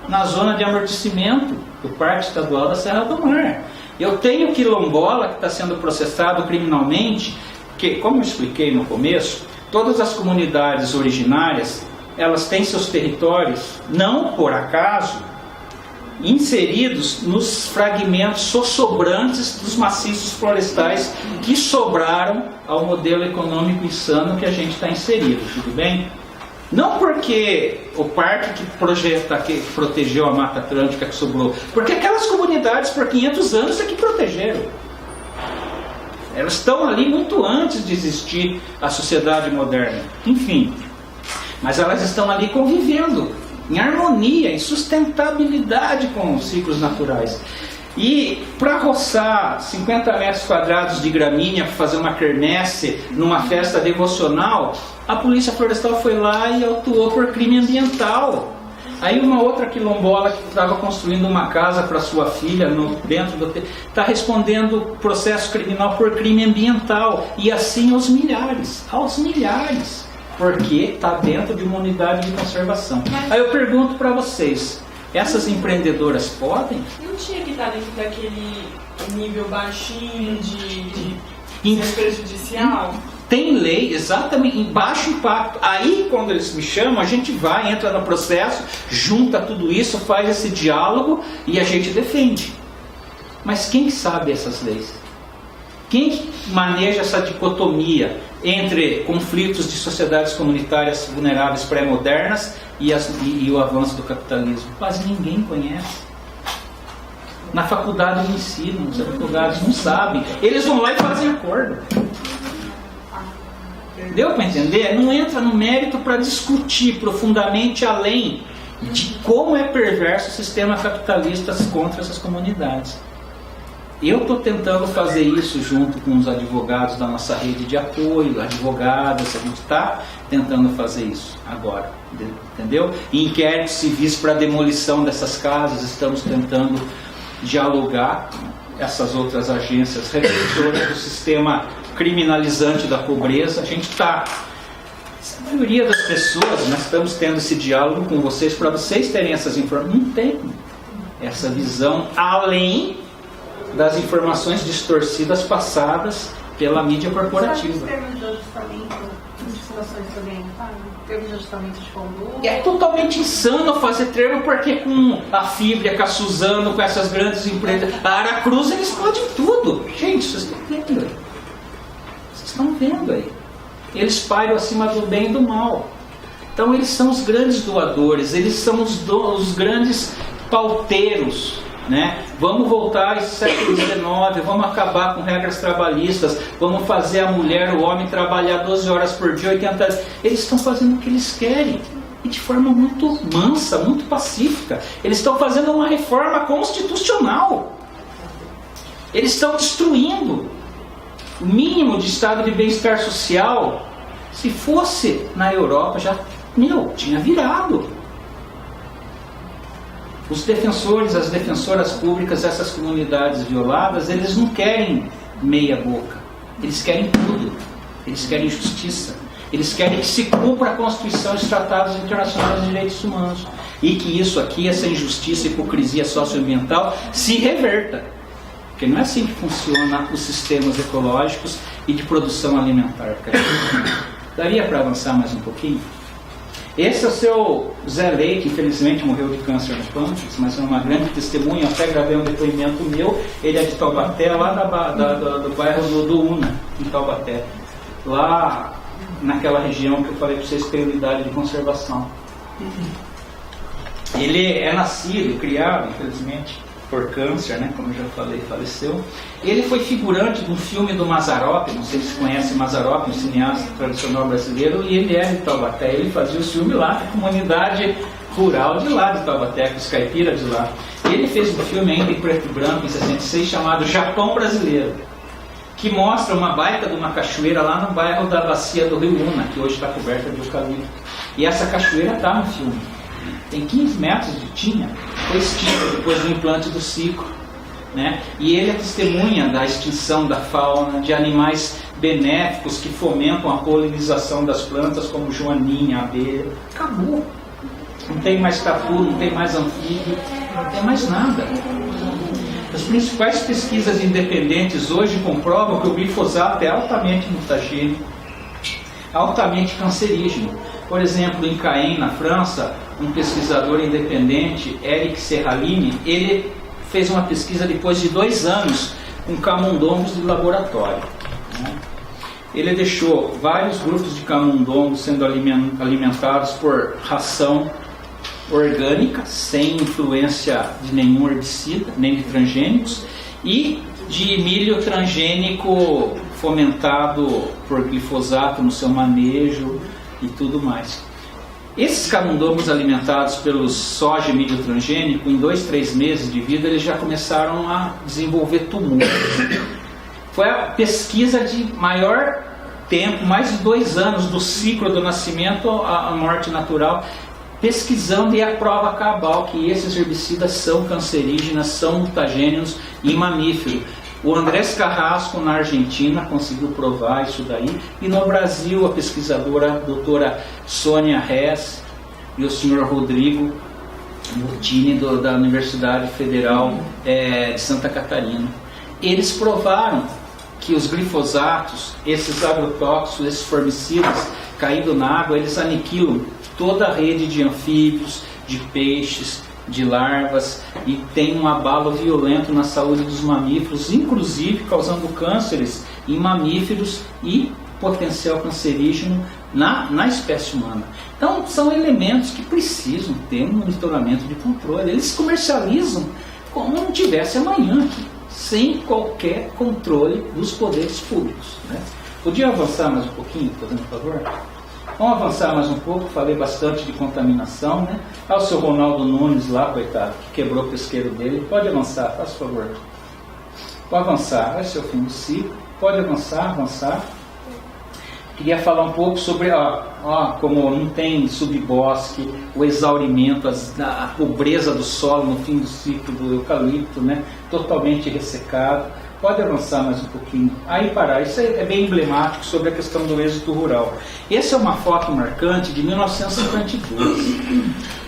na zona de amortecimento do Parque Estadual da Serra do Mar. Eu tenho quilombola que está sendo processado criminalmente, que, como eu expliquei no começo, todas as comunidades originárias, elas têm seus territórios, não por acaso, inseridos nos fragmentos sossobrantes dos maciços florestais que sobraram ao modelo econômico insano que a gente está inserido, tudo bem? Não porque o parque que protegeu a Mata Atlântica que sobrou, porque aquelas comunidades por 500 anos é que protegeram. Elas estão ali muito antes de existir a sociedade moderna. Enfim, mas elas estão ali convivendo em harmonia, em sustentabilidade com os ciclos naturais. E para roçar 50 metros quadrados de gramínea para fazer uma quermesse numa festa devocional, a polícia florestal foi lá e autuou por crime ambiental. Aí uma outra quilombola que estava construindo uma casa para sua filha dentro do está respondendo processo criminal por crime ambiental. E assim aos milhares, porque está dentro de uma unidade de conservação. Aí eu pergunto para vocês, essas empreendedoras podem? Não tinha que estar dentro daquele nível baixinho de ser prejudicial? Tem lei, exatamente, em baixo impacto. Aí, quando eles me chamam, a gente vai, entra no processo, junta tudo isso, faz esse diálogo e a gente defende. Mas quem sabe essas leis? Quem maneja essa dicotomia entre conflitos de sociedades comunitárias vulneráveis pré-modernas e o avanço do capitalismo? Quase ninguém conhece. Na faculdade não ensinam, os advogados não sabem. Eles vão lá e fazem acordo. Deu para entender? Não entra no mérito para discutir profundamente além de como é perverso o sistema capitalista contra essas comunidades. Eu estou tentando fazer isso junto com os advogados da nossa rede de apoio, advogadas, a gente está tentando fazer isso agora, entendeu? Em inquéritos civis para demolição dessas casas, estamos tentando dialogar com essas outras agências repressores do sistema criminalizante da pobreza. A gente está, a maioria das pessoas, nós estamos tendo esse diálogo com vocês para vocês terem essas informações. Não tem essa visão além das informações distorcidas passadas pela mídia corporativa. É totalmente insano fazer termo, porque com a Fibria, com a Suzano, com essas grandes empresas, a Aracruz, eles podem tudo. Gente, vocês estão vendo aí. Vocês estão vendo aí. Eles pairam acima do bem e do mal. Então eles são os grandes doadores, eles são os grandes pauteiros, né? Vamos voltar ao século XIX, vamos acabar com regras trabalhistas, vamos fazer a mulher, o homem trabalhar 12 horas por dia, 80 horas. Eles estão fazendo o que eles querem, e de forma muito mansa, muito pacífica. Eles estão fazendo uma reforma constitucional. Eles estão destruindo o mínimo de estado de bem-estar social. Se fosse na Europa, já tinha virado. Os defensores, as defensoras públicas dessas comunidades violadas, eles não querem meia boca. Eles querem tudo. Eles querem justiça. Eles querem que se cumpra a Constituição e os tratados internacionais de direitos humanos. E que isso aqui, essa injustiça e hipocrisia socioambiental, se reverta. Porque não é assim que funcionam os sistemas ecológicos e de produção alimentar. Daria para avançar mais um pouquinho? Esse é o seu Zé Leite, infelizmente morreu de câncer no pâncreas, mas é uma grande testemunha. Até gravei um depoimento meu. Ele é de Taubaté, lá do bairro do Una, em Taubaté. Lá naquela região que eu falei para vocês, tem unidade de conservação. Ele é nascido, criado, infelizmente, por câncer, né? Como eu já falei, faleceu. Ele foi figurante de um filme do Mazzaropi, não sei se você conhece Mazzaropi, um cineasta tradicional brasileiro, e ele é de Taubaté. Ele fazia o filme lá, com a comunidade rural de lá de Taubaté, com os caipiras de lá. Ele fez um filme ainda em preto e branco, em 66, chamado Japão Brasileiro, que mostra uma baita de uma cachoeira lá no bairro da bacia do Rio Una, que hoje está coberta de eucalipto. E essa cachoeira está no filme. Tem 15 metros de tinha, foi extinta depois do implante do ciclo, né? E ele é testemunha da extinção da fauna, de animais benéficos que fomentam a polinização das plantas, como joaninha, abelha. Acabou. Não tem mais tatu, não tem mais anfíbio, não tem mais nada. As principais pesquisas independentes hoje comprovam que o glifosato é altamente mutagênico, altamente cancerígeno. Por exemplo, em Caen, na França, um pesquisador independente, Eric Serralini, ele fez uma pesquisa depois de 2 anos com camundongos de laboratório, né? ele deixou vários grupos de camundongos sendo alimentados por ração orgânica, sem influência de nenhum herbicida, nem de transgênicos, e de milho transgênico fomentado por glifosato no seu manejo e tudo mais. Esses camundongos alimentados pelo soja e milho transgênico, em 2, 3 meses de vida, eles já começaram a desenvolver tumores. Foi a pesquisa de maior tempo, mais de 2 anos, do ciclo do nascimento à morte natural, pesquisando, e a prova cabal que esses herbicidas são cancerígenos, são mutagênios e mamíferos. O Andrés Carrasco, na Argentina, conseguiu provar isso daí, e no Brasil a pesquisadora a doutora Sônia Hess e o senhor Rodrigo Murtini, da Universidade Federal de Santa Catarina. Eles provaram que os glifosatos, esses agrotóxicos, esses formicidas caídos na água, eles aniquilam toda a rede de anfíbios, de peixes, de larvas, e tem um abalo violento na saúde dos mamíferos, inclusive causando cânceres em mamíferos e potencial cancerígeno na espécie humana. Então são elementos que precisam ter um monitoramento de controle. Eles comercializam como não tivesse amanhã aqui, sem qualquer controle dos poderes públicos, né? Podia avançar mais um pouquinho, fazendo favor? Vamos avançar mais um pouco, falei bastante de contaminação, né? O seu Ronaldo Nunes lá, coitado, que quebrou o pesqueiro dele. Pode avançar, faz favor. Pode avançar, vai ser o fim do ciclo. Pode avançar. Queria falar um pouco sobre, como não tem subbosque, o exaurimento, a pobreza do solo no fim do ciclo do eucalipto, né? Totalmente ressecado. Pode avançar mais um pouquinho. Aí parar. Isso é bem emblemático sobre a questão do êxodo rural. Essa é uma foto marcante de 1952,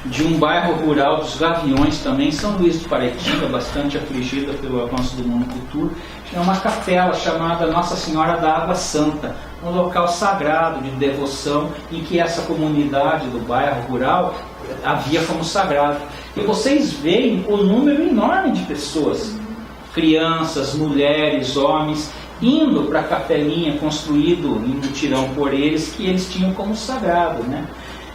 de um bairro rural dos Gaviões também, São Luís de Paraitinga, bastante afligida pelo avanço do monocultura. Tinha uma capela chamada Nossa Senhora da Água Santa, um local sagrado de devoção, em que essa comunidade do bairro rural havia como sagrado. E vocês veem o número enorme de pessoas, crianças, mulheres, homens, indo para a capelinha construído em mutirão por eles, que eles tinham como sagrado, né?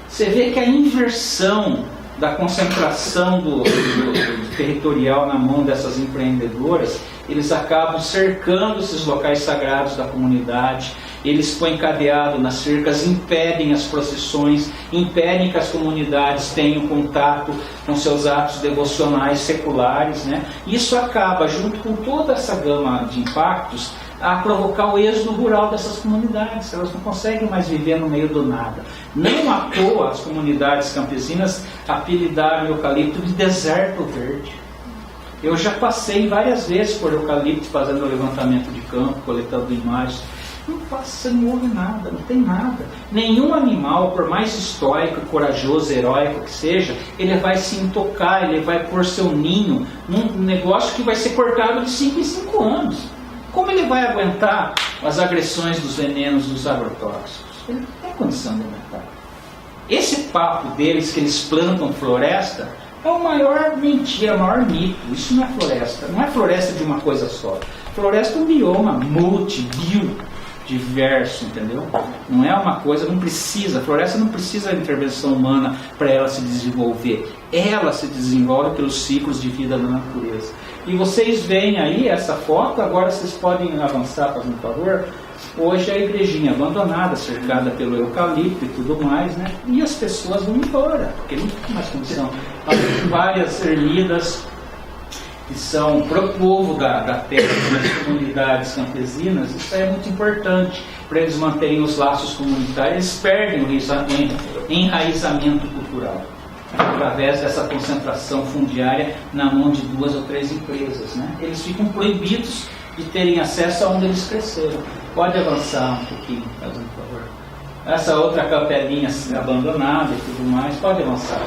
Você vê que a inversão da concentração do territorial na mão dessas empreendedoras, eles acabam cercando esses locais sagrados da comunidade, eles põem cadeado nas cercas, impedem as procissões, impedem que as comunidades tenham contato com seus atos devocionais seculares, né? Isso acaba, junto com toda essa gama de impactos, a provocar o êxodo rural dessas comunidades. Elas não conseguem mais viver no meio do nada. Não à toa as comunidades campesinas apelidaram o eucalipto de deserto verde. Eu já passei várias vezes por eucalipto fazendo levantamento de campo, coletando imagens. Não houve nada, não tem nada. Nenhum animal, por mais estoico, corajoso, heróico que seja, ele vai se intocar, ele vai pôr seu ninho num negócio que vai ser cortado de 5 em 5 anos. Como ele vai aguentar as agressões dos venenos dos agrotóxicos? Ele não tem condição de aguentar. Esse papo deles que eles plantam floresta é a maior mentira, o maior mito. Isso não é floresta, não é floresta de uma coisa só. Floresta é um bioma diverso, entendeu? Não é uma coisa, não precisa, a floresta não precisa de intervenção humana para ela se desenvolver. Ela se desenvolve pelos ciclos de vida da natureza. E vocês veem aí essa foto, agora vocês podem avançar, fazendo um favor. Hoje é a igrejinha abandonada, cercada pelo eucalipto e tudo mais, né? E as pessoas vão embora, porque não tem mais condição. Há várias ermidas que são para o povo da terra, das comunidades campesinas. Isso é muito importante para eles manterem os laços comunitários. Eles perdem o enraizamento cultural através dessa concentração fundiária na mão de 2 ou 3 empresas, né? Eles ficam proibidos de terem acesso aonde eles cresceram. Pode avançar um pouquinho, fazendo favor. Essa outra capelinha abandonada e tudo mais, pode avançar.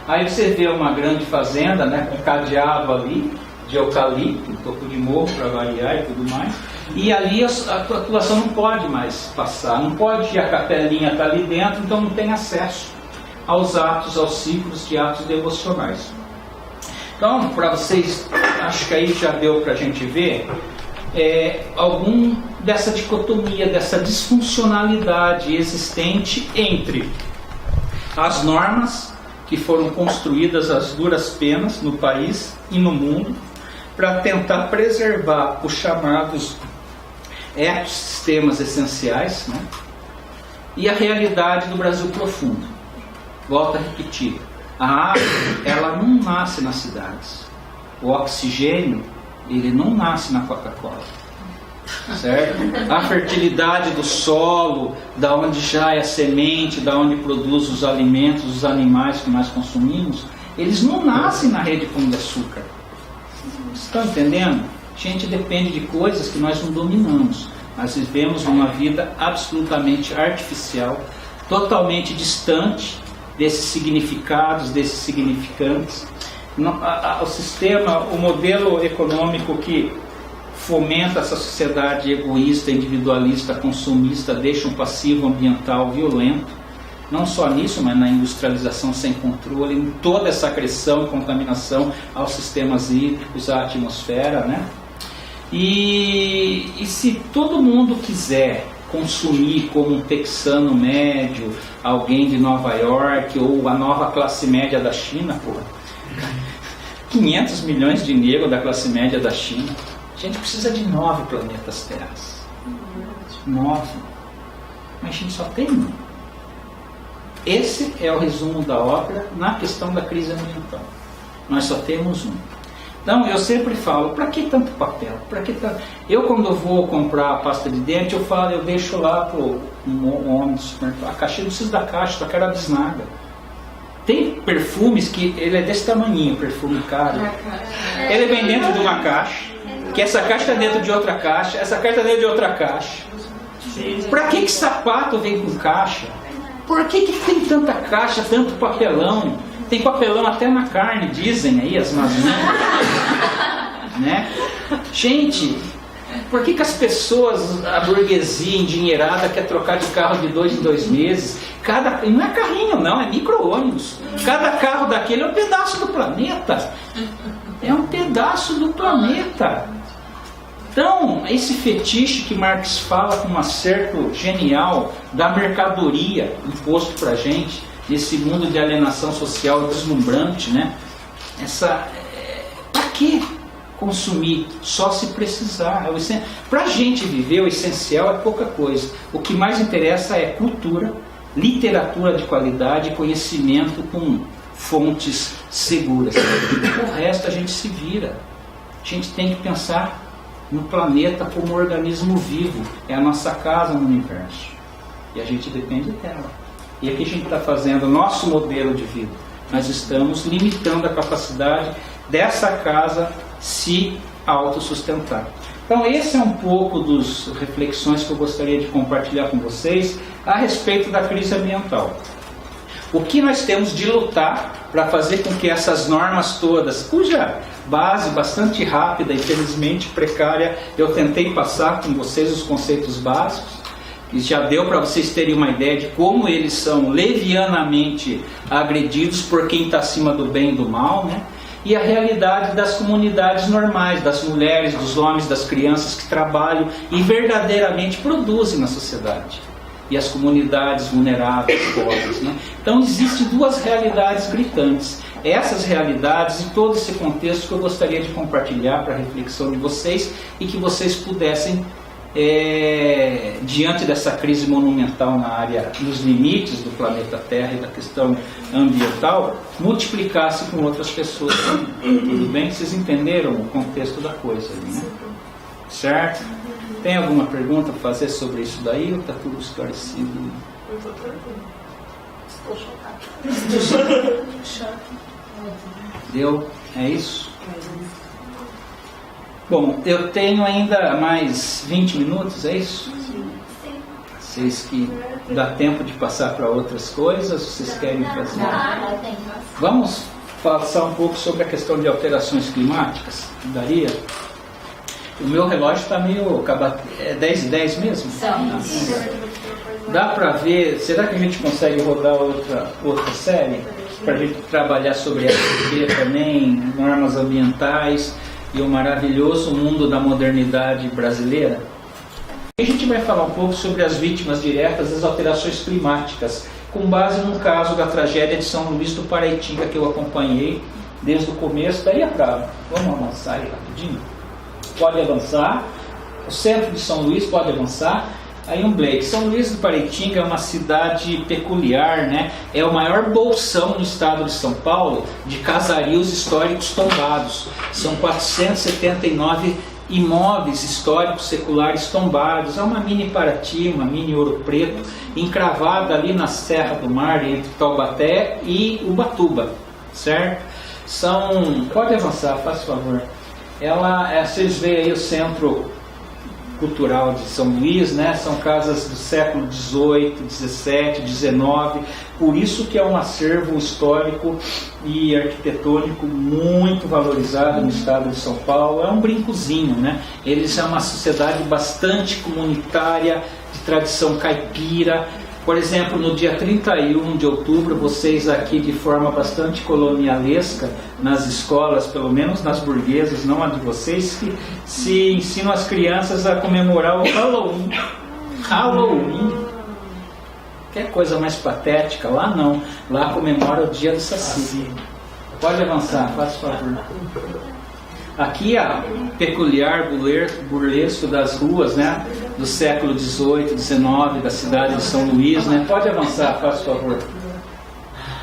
Aí você vê uma grande fazenda, né, com cadeado ali, de eucalipto, um topo de morro para variar e tudo mais. E ali a população não pode mais passar, não pode, a capelinha está ali dentro, então não tem acesso aos atos, aos ciclos de atos devocionais. Então, para vocês, acho que aí já deu para a gente ver algum dessa dicotomia, dessa disfuncionalidade existente entre as normas que foram construídas às duras penas no país e no mundo para tentar preservar os chamados ecossistemas essenciais, né? E a realidade do Brasil profundo. Volto a repetir, a água, ela não nasce nas cidades. O oxigênio, ele não nasce na Coca-Cola. Certo? A fertilidade do solo, da onde já é a semente, da onde produz os alimentos, os animais que nós consumimos, eles não nascem na rede Pão de Açúcar. Vocês estão entendendo? A gente depende de coisas que nós não dominamos. Nós vivemos uma vida absolutamente artificial, totalmente distante desses significados, desses significantes. O sistema, o modelo econômico que fomenta essa sociedade egoísta, individualista, consumista, deixa um passivo ambiental violento, não só nisso, mas na industrialização sem controle, em toda essa agressão e contaminação aos sistemas hídricos, à atmosfera, né? E se todo mundo quiser consumir como um texano médio, alguém de Nova York ou a nova classe média da China, 500 milhões de negros da classe média da China, a gente precisa de 9 planetas terras. 9. Mas a gente só tem um. Esse é o resumo da ópera na questão da crise ambiental. Nós só temos um. Então, eu sempre falo, para que tanto papel? Pra que tanto... Eu, quando eu vou comprar a pasta de dente, eu deixo lá para um homem do supermercado. A caixa, eu não preciso da caixa, só quero a bisnaga. Tem perfumes que ele é desse tamanhinho, perfume caro. Ele vem dentro de uma caixa, que essa caixa está dentro de outra caixa, essa caixa está dentro de outra caixa. Para que sapato vem com caixa? Por que tem tanta caixa, tanto papelão? Tem papelão até na carne, dizem aí as más línguas. Né? Gente, por que as pessoas, a burguesia endinheirada quer trocar de carro de 2 em 2 meses? Não é carrinho não, é micro-ônibus. Cada carro daquele é um pedaço do planeta. É um pedaço do planeta. Então, esse fetiche que Marx fala com um acerto genial da mercadoria imposto para a gente, nesse mundo de alienação social deslumbrante, né? Para que consumir? Só se precisar. Para a gente viver, o essencial é pouca coisa. O que mais interessa é cultura, literatura de qualidade e conhecimento com fontes seguras. O resto a gente se vira. A gente tem que pensar no planeta como um organismo vivo. É a nossa casa no universo. E a gente depende dela. E aqui a gente está fazendo o nosso modelo de vida. Nós estamos limitando a capacidade dessa casa se autossustentar. Então esse é um pouco das reflexões que eu gostaria de compartilhar com vocês a respeito da crise ambiental. O que nós temos de lutar para fazer com que essas normas todas, cuja base bastante rápida e felizmente precária, eu tentei passar com vocês os conceitos básicos, que já deu para vocês terem uma ideia de como eles são levianamente agredidos por quem está acima do bem e do mal, né? E a realidade das comunidades normais, das mulheres, dos homens, das crianças que trabalham e verdadeiramente produzem na sociedade. E as comunidades vulneráveis, pobres, né? Então existem 2 realidades gritantes. Essas realidades e todo esse contexto que eu gostaria de compartilhar para a reflexão de vocês e que vocês pudessem, diante dessa crise monumental na área, nos limites do planeta Terra e da questão ambiental, multiplicar-se com outras pessoas. Tudo bem? Vocês entenderam o contexto da coisa ali, né? Certo? Tem alguma pergunta para fazer sobre isso daí ou está tudo esclarecido? Eu estou tranquilo. Estou chocado. Deu? É isso? Bom, eu tenho ainda mais 20 minutos, é isso? Vocês que dá tempo de passar para outras coisas, vocês querem fazer? Vamos passar um pouco sobre a questão de alterações climáticas? Daria? O meu relógio está meio... É 10 mesmo? Dá para ver... Será que a gente consegue rodar outra série? Para a gente trabalhar sobre ESG também, normas ambientais e o maravilhoso mundo da modernidade brasileira? A gente vai falar um pouco sobre as vítimas diretas das alterações climáticas, com base no caso da tragédia de São Luís do Paraitinga, que eu acompanhei desde o começo. Daí a pra... Vamos avançar aí rapidinho? Pode avançar. O centro de São Luís, pode avançar. Aí um Blake. São Luís do Paraitinga é uma cidade peculiar, né? É o maior bolsão no estado de São Paulo de casarios históricos tombados. São 479 imóveis históricos seculares tombados. É uma mini Paraty, uma mini Ouro Preto, encravada ali na Serra do Mar, entre Taubaté e Ubatuba, certo? Pode avançar, faz favor. Vocês veem aí o centro cultural de São Luís, né? São casas do século XVIII, XVII, XIX, por isso que é um acervo histórico e arquitetônico muito valorizado no estado de São Paulo. É um brincozinho, né? Eles são uma sociedade bastante comunitária, de tradição caipira. Por exemplo, no dia 31 de outubro, vocês aqui de forma bastante colonialesca, nas escolas, pelo menos nas burguesas, não a de vocês, que se ensinam as crianças a comemorar o Halloween. Halloween. Que coisa mais patética. Lá não. Lá comemora o dia do Saci. Pode avançar, faz favor. Aqui a peculiar burlesco das ruas, né, do século XVIII, XIX, da cidade de São Luís, né? Pode avançar, faz favor.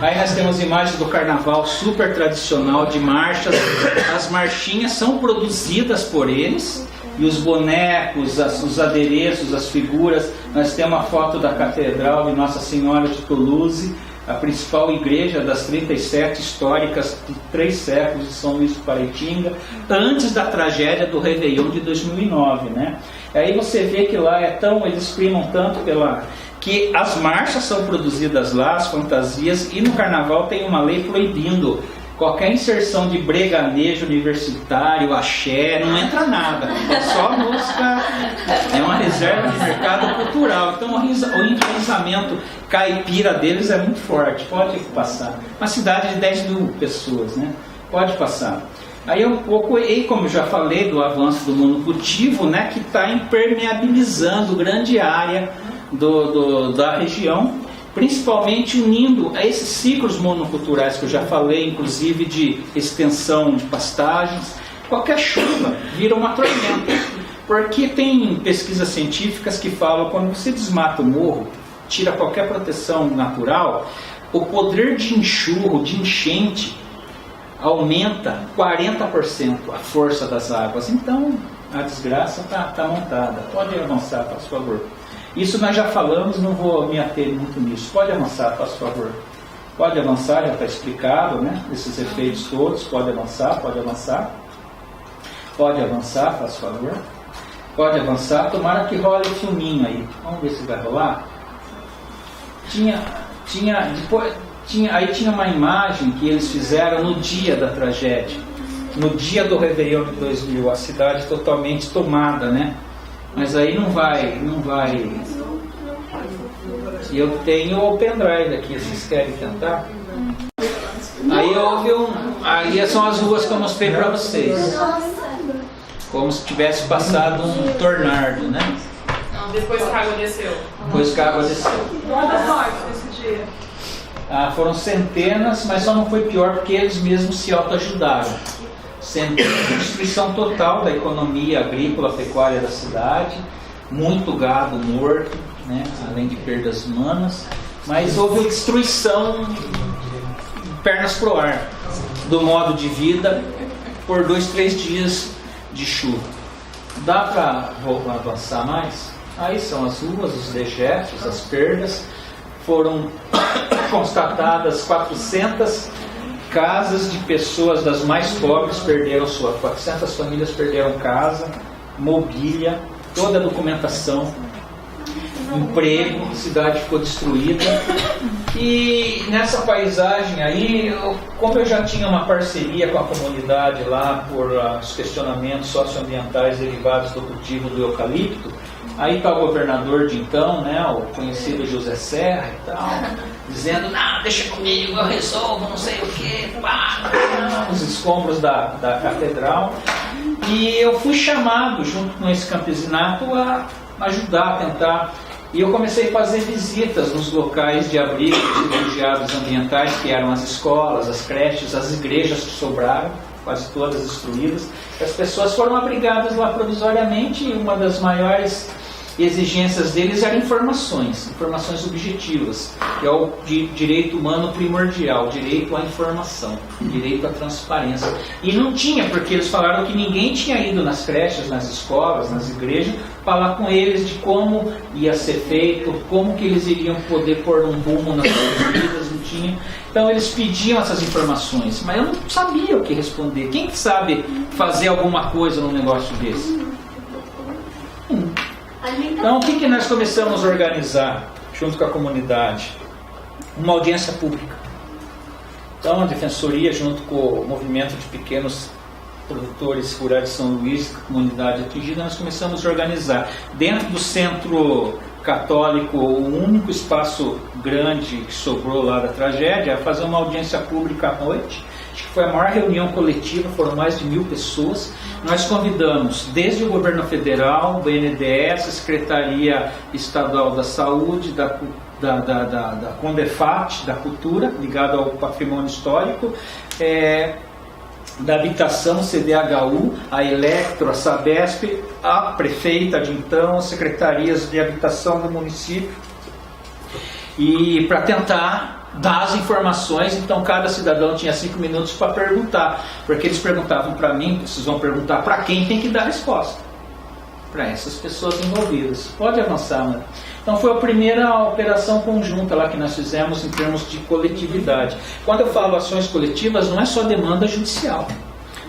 Aí nós temos imagens do carnaval super tradicional de marchas. As marchinhas são produzidas por eles, e os bonecos, os adereços, as figuras. Nós temos uma foto da Catedral de Nossa Senhora de Toulouse, a principal igreja das 37 históricas de 3 séculos de São Luís do Paraitinga, antes da tragédia do Réveillon de 2009, né? Aí você vê que lá eles primam tanto que as marchas são produzidas lá, as fantasias, e no carnaval tem uma lei proibindo qualquer inserção de breganejo universitário, axé, não entra nada, é só música, é uma reserva de mercado cultural. Então o enraizamento caipira deles é muito forte. Pode passar. Uma cidade de 10 mil pessoas, né? Pode passar. Aí um pouco, e como já falei, do avanço do monocultivo, né, que está impermeabilizando grande área da região, principalmente unindo a esses ciclos monoculturais que eu já falei, inclusive de extensão de pastagens. Qualquer chuva vira uma tormenta, porque tem pesquisas científicas que falam que quando você desmata o morro, tira qualquer proteção natural, o poder de enxurro, de enchente, aumenta 40% a força das águas. Então a desgraça está montada. Pode avançar, por favor. Isso nós já falamos, não vou me ater muito nisso. Pode avançar, por favor. Pode avançar, já está explicado, né? Esses efeitos todos. Pode avançar, pode avançar. Pode avançar, por favor. Pode avançar. Tomara que role o filminho aí. Vamos ver se vai rolar. Aí tinha uma imagem que eles fizeram no dia da tragédia. No dia do Réveillon de 2000. A cidade totalmente tomada, né? Mas aí não vai. E eu tenho o pendrive aqui, vocês querem tentar? Aí são as ruas que eu mostrei para vocês. Como se tivesse passado um tornado, né? Depois que a água desceu. Depois que a água desceu. Quantas mortes nesse dia? Foram centenas, mas só não foi pior porque eles mesmos se autoajudaram. Destruição total da economia agrícola, pecuária da cidade, muito gado morto, né, além de perdas humanas, mas houve destruição pernas pro ar do modo de vida por 2-3 dias de chuva. Dá para avançar mais? Aí são as ruas, os dejetos, as perdas. Foram constatadas 400 casas de pessoas das mais pobres perderam 400 famílias perderam casa, mobília, toda a documentação, emprego, a cidade ficou destruída. E nessa paisagem aí, como eu já tinha uma parceria com a comunidade lá por os questionamentos socioambientais derivados do cultivo do eucalipto, aí está o governador de então, né, o conhecido José Serra e tal, dizendo, não, deixa comigo, eu resolvo, não sei o que, os escombros da catedral. E eu fui chamado, junto com esse campesinato, a ajudar, tentar. E eu comecei a fazer visitas nos locais de abrigo de refugiados ambientais, que eram as escolas, as creches, as igrejas que sobraram, quase todas destruídas. As pessoas foram abrigadas lá provisoriamente, e uma das maiores exigências deles eram informações objetivas, que é o direito humano primordial, direito à informação, direito à transparência. E não tinha, porque eles falaram que ninguém tinha ido nas creches, nas escolas, nas igrejas, falar com eles de como ia ser feito, como que eles iriam poder pôr um rumo nas suas vidas, não tinha. Então eles pediam essas informações, mas eu não sabia o que responder. Quem que sabe fazer alguma coisa num negócio desse? Então, o que nós começamos a organizar, junto com a comunidade? Uma audiência pública. Então, a Defensoria, junto com o movimento de pequenos produtores rurais de São Luís, a comunidade atingida, nós começamos a organizar. Dentro do centro católico, o único espaço grande que sobrou lá da tragédia, fazer uma audiência pública à noite. Acho que foi a maior reunião coletiva, foram mais de 1000 pessoas. Nós convidamos desde o governo federal, o BNDES, a Secretaria Estadual da Saúde, da Condefat, da Cultura, ligada ao patrimônio histórico, da Habitação, CDHU, a Electro, a Sabesp, a prefeita de então, as secretarias de habitação do município, e para tentar dar as informações. Então cada cidadão tinha 5 minutos para perguntar, porque eles perguntavam para mim, vocês vão perguntar para quem, tem que dar resposta, para essas pessoas envolvidas. Pode avançar, né? Então foi a primeira operação conjunta lá que nós fizemos em termos de coletividade. Quando eu falo ações coletivas, não é só demanda judicial,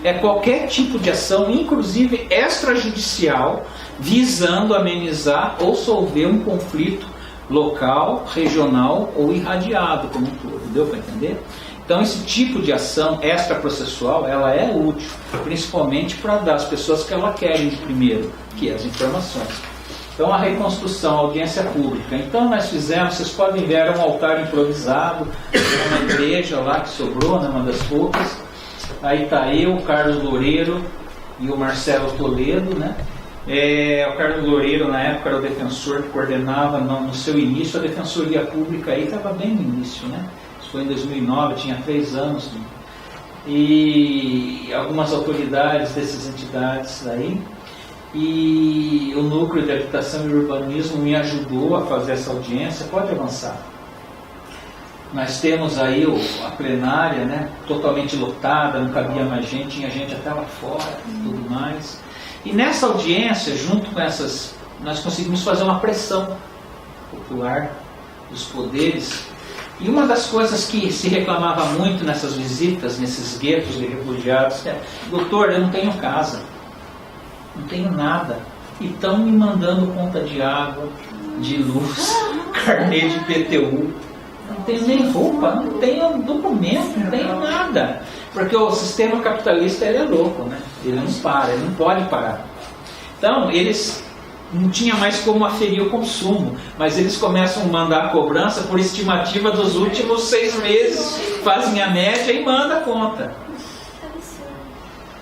é qualquer tipo de ação, inclusive extrajudicial, visando amenizar ou solver um conflito local, regional ou irradiado como um todo. Deu para entender? Então esse tipo de ação extraprocessual, ela é útil, principalmente para dar às pessoas que ela querem de primeiro, que é as informações. Então a reconstrução, a audiência pública. Então nós fizemos, vocês podem ver, era um altar improvisado, uma igreja lá que sobrou, né, uma das poucas. Aí está eu, o Carlos Loureiro e o Marcelo Toledo, né? O Carlos Loureiro, na época, era o defensor que coordenava no seu início. A Defensoria Pública aí estava bem no início, né? Isso foi em 2009, tinha 3 anos. Né? E algumas autoridades dessas entidades aí. E o Núcleo de Habitação e Urbanismo me ajudou a fazer essa audiência. Pode avançar. Nós temos aí a plenária, né? Totalmente lotada, não cabia mais gente, tinha gente até lá fora e tudo mais. E nessa audiência, junto com essas, nós conseguimos fazer uma pressão popular dos poderes. E uma das coisas que se reclamava muito nessas visitas, nesses guetos de refugiados, é: doutor, eu não tenho casa, não tenho nada, e estão me mandando conta de água, de luz, carnê de IPTU, não tenho nem roupa, não tenho documento, não tenho nada. Porque o sistema capitalista, ele é louco, né? Ele não para, ele não pode parar. Então, eles não tinham mais como aferir o consumo, mas eles começam a mandar a cobrança por estimativa dos últimos 6 meses, fazem a média e mandam a conta.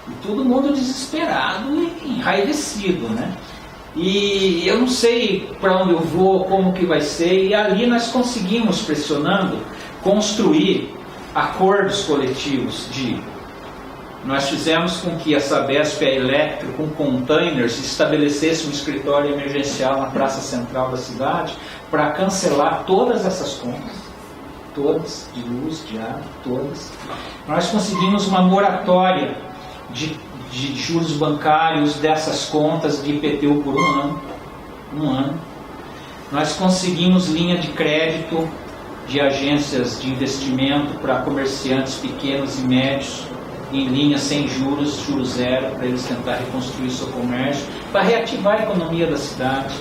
E todo mundo desesperado e enraivecido, né? E eu não sei para onde eu vou, como que vai ser, e ali nós conseguimos, pressionando, construir acordos coletivos nós fizemos com que a Sabesp e a Electro, com containers, estabelecesse um escritório emergencial na praça central da cidade para cancelar todas essas contas, todas, de luz, de água, todas. Nós conseguimos uma moratória de juros bancários dessas contas de IPTU por um ano. Nós conseguimos linha de crédito de agências de investimento para comerciantes pequenos e médios, em linha sem juros, juros zero, para eles tentar reconstruir seu comércio, para reativar a economia da cidade.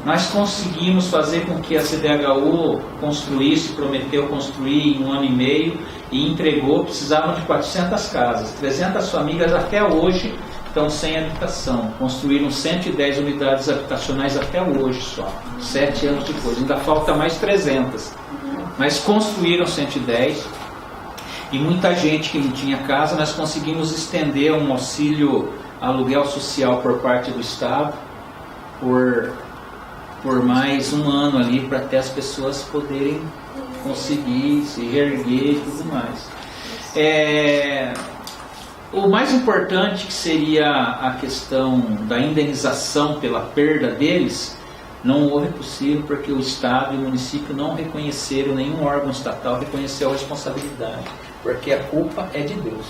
Nós conseguimos fazer com que a CDHU construísse, prometeu construir em 1 ano e meio, e entregou. Precisavam de 400 casas, 300 famílias até hoje estão sem habitação. Construíram 110 unidades habitacionais até hoje só, 7 anos depois, ainda falta mais 300. Mas construíram 110, e muita gente que não tinha casa. Nós conseguimos estender um auxílio aluguel social por parte do Estado por por mais um ano ali para até as pessoas poderem conseguir se reerguer e tudo mais. O mais importante, que seria a questão da indenização pela perda deles, não houve possível porque o Estado e o município não reconheceram, nenhum órgão estatal reconheceu a responsabilidade, porque a culpa é de Deus.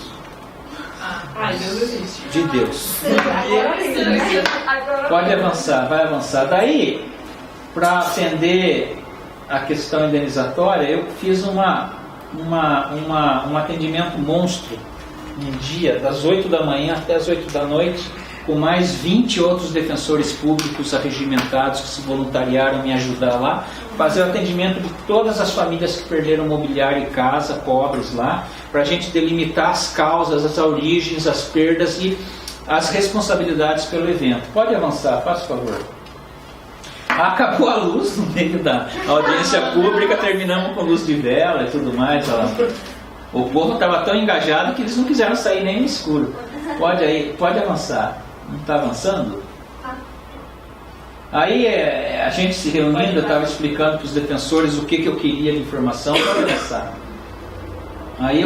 Deus existe. De Deus. Pode avançar, vai avançar. Daí, para atender a questão indenizatória, eu fiz um atendimento monstro, um dia, das 8 da manhã até as 8 da noite, com mais 20 outros defensores públicos arregimentados que se voluntariaram a me ajudar lá, fazer o atendimento de todas as famílias que perderam mobiliário e casa, pobres lá, para a gente delimitar as causas, as origens, as perdas e as responsabilidades pelo evento. Pode avançar, faz favor. Acabou a luz no meio da audiência pública, terminamos com luz de vela e tudo mais. O povo estava tão engajado que eles não quiseram sair nem no escuro. Pode avançar. Não está avançando? Aí a gente se reunindo, eu estava explicando para os defensores o que eu queria de informação para avançar. Aí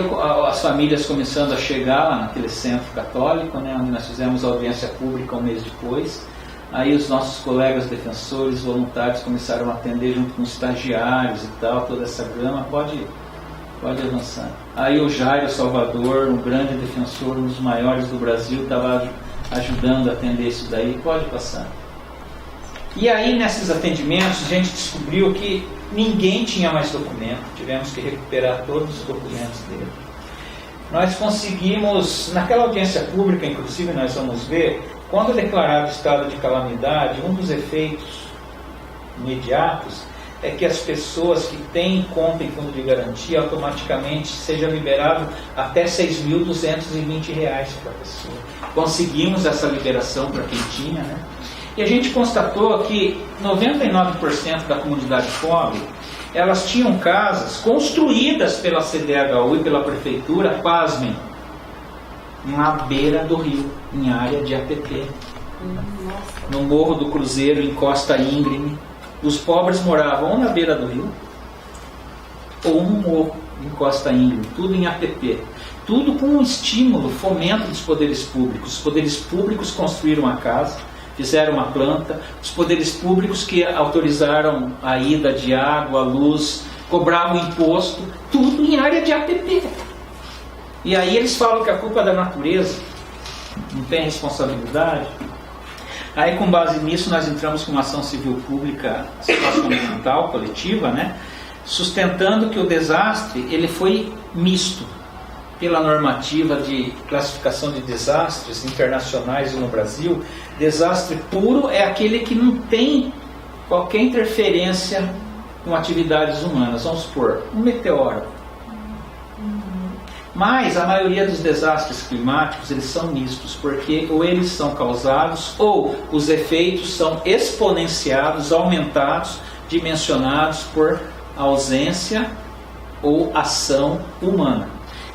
as famílias começando a chegar lá naquele centro católico, né, onde nós fizemos a audiência pública um mês depois. Aí os nossos colegas defensores voluntários começaram a atender junto com os estagiários e tal, toda essa gama. Pode avançar. Aí o Jairo Salvador, um grande defensor, um dos maiores do Brasil, estava ajudando a atender isso daí. Pode passar. E aí nesses atendimentos a gente descobriu que ninguém tinha mais documento. Tivemos que recuperar todos os documentos dele. Nós conseguimos, naquela audiência pública, inclusive nós vamos ver, quando declarado estado de calamidade, um dos efeitos imediatos é que as pessoas que têm conta em fundo de garantia automaticamente seja liberado até R$ 6.220 para a pessoa. Conseguimos essa liberação para quem tinha, né? E a gente constatou que 99% da comunidade pobre, elas tinham casas construídas pela CDHU e pela prefeitura, pasmem, na beira do rio, em área de APP. No Morro do Cruzeiro, em Costa Íngreme. Os pobres moravam ou na beira do rio, ou no morro, em Costa Íngreme, tudo em APP. Tudo com um estímulo, fomento dos poderes públicos. Os poderes públicos construíram a casa, fizeram uma planta, os poderes públicos que autorizaram a ida de água, luz, cobravam imposto, tudo em área de APP. E aí eles falam que a culpa é da natureza, não tem responsabilidade. Aí, com base nisso, nós entramos com uma ação civil pública socioambiental, coletiva, né? Sustentando que o desastre ele foi misto pela normativa de classificação de desastres internacionais e no Brasil. Desastre puro é aquele que não tem qualquer interferência com atividades humanas. Vamos supor, um meteoro. Mas a maioria dos desastres climáticos eles são mistos, porque ou eles são causados ou os efeitos são exponenciados, aumentados, dimensionados por ausência ou ação humana.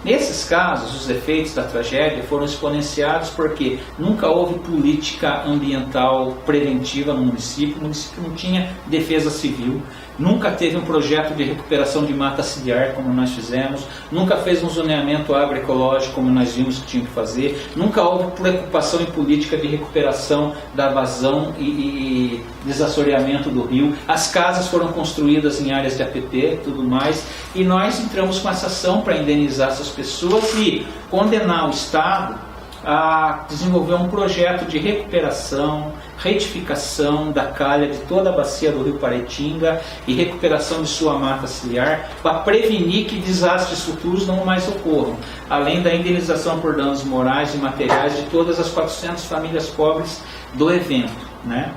Nesses casos, os efeitos da tragédia foram exponenciados porque nunca houve política ambiental preventiva no município. O município não tinha defesa civil, nunca teve um projeto de recuperação de mata ciliar como nós fizemos, nunca fez um zoneamento agroecológico como nós vimos que tinha que fazer, nunca houve preocupação em política de recuperação da vazão e desassoreamento do rio. As casas foram construídas em áreas de APP, tudo mais, e nós entramos com essa ação para indenizar essas pessoas e condenar o Estado a desenvolver um projeto de recuperação, retificação da calha de toda a bacia do rio Paraitinga e recuperação de sua mata ciliar para prevenir que desastres futuros não mais ocorram, além da indenização por danos morais e materiais de todas as 400 famílias pobres do evento, né?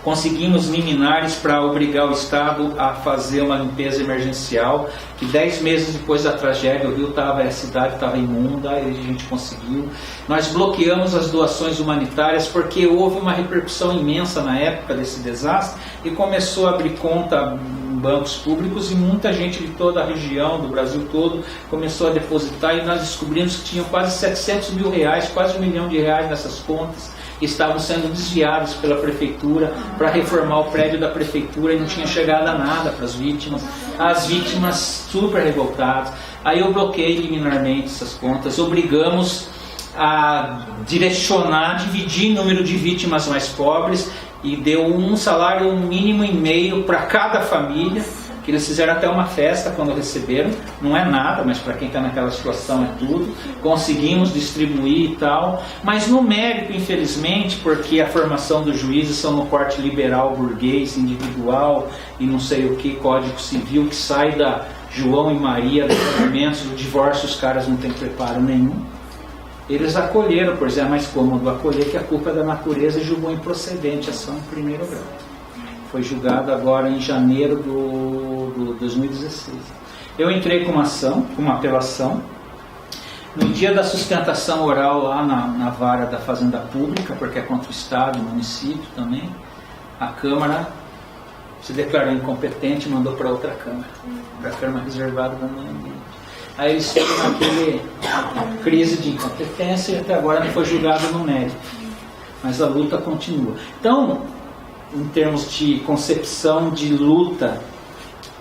Conseguimos liminares para obrigar o Estado a fazer uma limpeza emergencial, que 10 meses depois da tragédia o rio a cidade estava imunda, e a gente conseguiu. Nós bloqueamos as doações humanitárias porque houve uma repercussão imensa na época desse desastre e começou a abrir conta em bancos públicos e muita gente de toda a região, do Brasil todo, começou a depositar e nós descobrimos que tinham quase R$700 mil, quase R$1 milhão nessas contas. que estavam sendo desviados pela prefeitura para reformar o prédio da prefeitura e não tinha chegado a nada para as vítimas super revoltadas. Aí eu bloqueei liminarmente essas contas, obrigamos a direcionar, dividir o número de vítimas mais pobres e deu um salário mínimo e meio para cada família, que eles fizeram até uma festa quando receberam, não é nada, mas para quem está naquela situação é tudo, conseguimos distribuir e tal, mas no mérito, infelizmente, porque a formação dos juízes são no corte liberal, burguês, individual e não sei o que, Código Civil, que sai da João e Maria, dos documentos do divórcio, os caras não têm preparo nenhum. Eles acolheram, por exemplo, é mais cômodo acolher que a culpa é da natureza e julgou improcedente a ação em primeiro grau. Foi julgado agora em janeiro do 2016. Eu entrei com uma ação, com uma apelação. No dia da sustentação oral lá na vara da Fazenda Pública, porque é contra o Estado e o município também, a Câmara se declarou incompetente e mandou para outra Câmara, para a Câmara reservada da Meio Ambiente. Aí eles ficam naquele crise de incompetência e até agora não foi julgado no mérito. Mas a luta continua. Então, em termos de concepção de luta,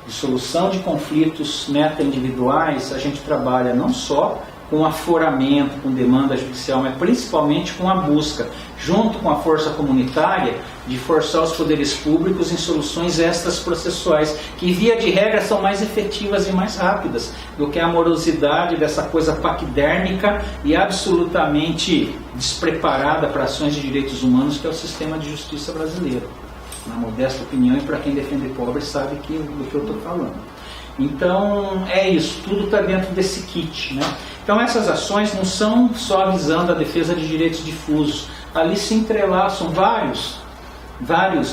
de solução de conflitos meta-individuais, a gente trabalha não só com aforamento, com demanda judicial, mas principalmente com a busca, junto com a força comunitária, de forçar os poderes públicos em soluções extras processuais, que via de regra são mais efetivas e mais rápidas do que a morosidade dessa coisa paquidérmica e absolutamente despreparada para ações de direitos humanos que é o sistema de justiça brasileiro. Na modesta opinião, e para quem defende pobre sabe do que eu estou falando. Então é isso, tudo está dentro desse kit, né? Então essas ações não são só visando a defesa de direitos difusos, ali se entrelaçam vários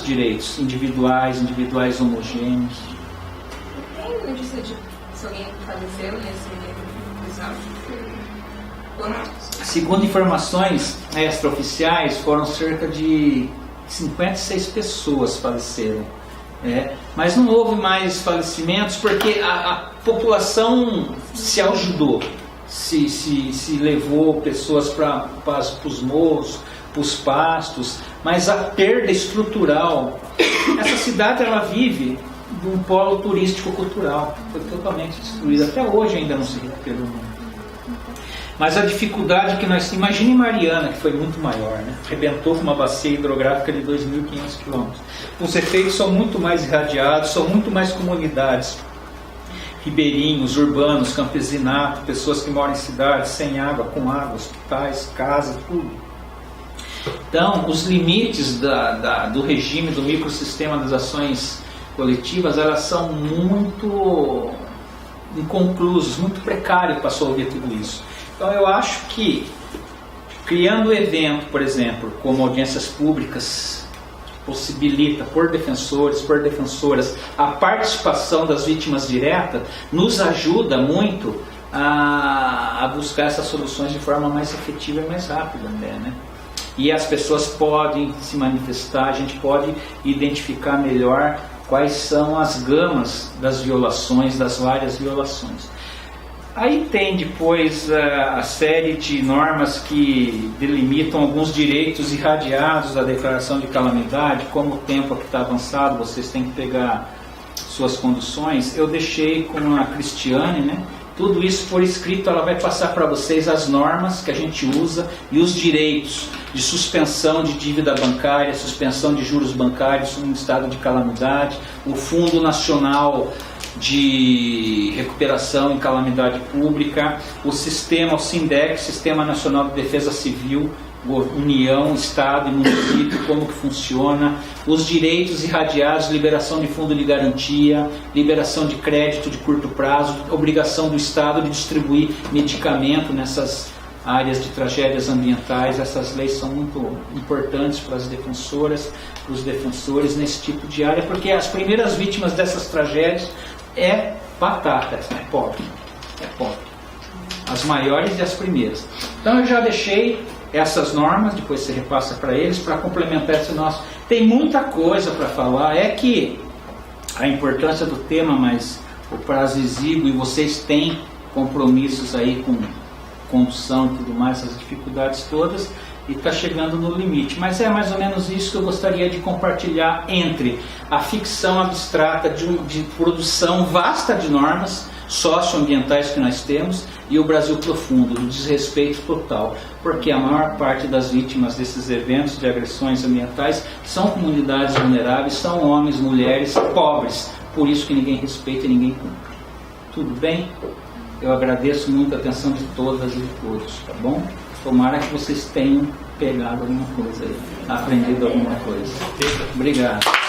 direitos individuais homogêneos. Tem notícia de se alguém faleceu nesse episódio? Segundo informações extraoficiais, foram cerca de 56 pessoas faleceram. Mas não houve mais falecimentos porque a população se ajudou, se levou pessoas para os morros, para os pastos, mas a perda estrutural, essa cidade ela vive de um polo turístico-cultural, foi totalmente destruída, até hoje ainda não se recuperou. Mas a dificuldade que nós... Imagine Mariana, que foi muito maior, né? Arrebentou com uma bacia hidrográfica de 2.500 quilômetros. Os efeitos são muito mais irradiados, são muito mais comunidades. Ribeirinhos, urbanos, campesinato, pessoas que moram em cidades, sem água, com água, hospitais, casas, tudo. Então, os limites do regime, do microsistema das ações coletivas, elas são muito inconclusos, muito precários para solver tudo isso. Então eu acho que, criando evento, por exemplo, como audiências públicas, possibilita por defensores, por defensoras, a participação das vítimas diretas, nos ajuda muito a buscar essas soluções de forma mais efetiva e mais rápida até, né? E as pessoas podem se manifestar, a gente pode identificar melhor quais são as gamas das violações, das várias violações. Aí tem depois a série de normas que delimitam alguns direitos irradiados da declaração de calamidade. Como o tempo aqui está avançado, vocês têm que pegar suas conduções. Eu deixei com a Cristiane, né? Tudo isso por escrito, ela vai passar para vocês as normas que a gente usa e os direitos de suspensão de dívida bancária, suspensão de juros bancários em estado de calamidade, o Fundo Nacional de Recuperação em Calamidade Pública, o sistema, o SINDEC, Sistema Nacional de Defesa Civil, União, Estado e município, como que funciona, os direitos irradiados, liberação de fundo de garantia, liberação de crédito de curto prazo, obrigação do Estado de distribuir medicamento nessas áreas de tragédias ambientais. Essas leis são muito importantes para as defensoras, para os defensores nesse tipo de área, porque as primeiras vítimas dessas tragédias é batata, é pobre, as maiores e as primeiras. Então eu já deixei essas normas, depois você repassa para eles, para complementar esse nosso. Tem muita coisa para falar, é que a importância do tema, mas o prazo exíguo e vocês têm compromissos aí com condução e tudo mais, essas dificuldades todas, e está chegando no limite. Mas é mais ou menos isso que eu gostaria de compartilhar entre a ficção abstrata de produção vasta de normas socioambientais que nós temos e o Brasil profundo, do desrespeito total, porque a maior parte das vítimas desses eventos de agressões ambientais são comunidades vulneráveis, são homens, mulheres, pobres, por isso que ninguém respeita e ninguém cumpre. Tudo bem? Eu agradeço muito a atenção de todas e de todos, tá bom? Tomara que vocês tenham pegado alguma coisa aí, aprendido alguma coisa. Obrigado.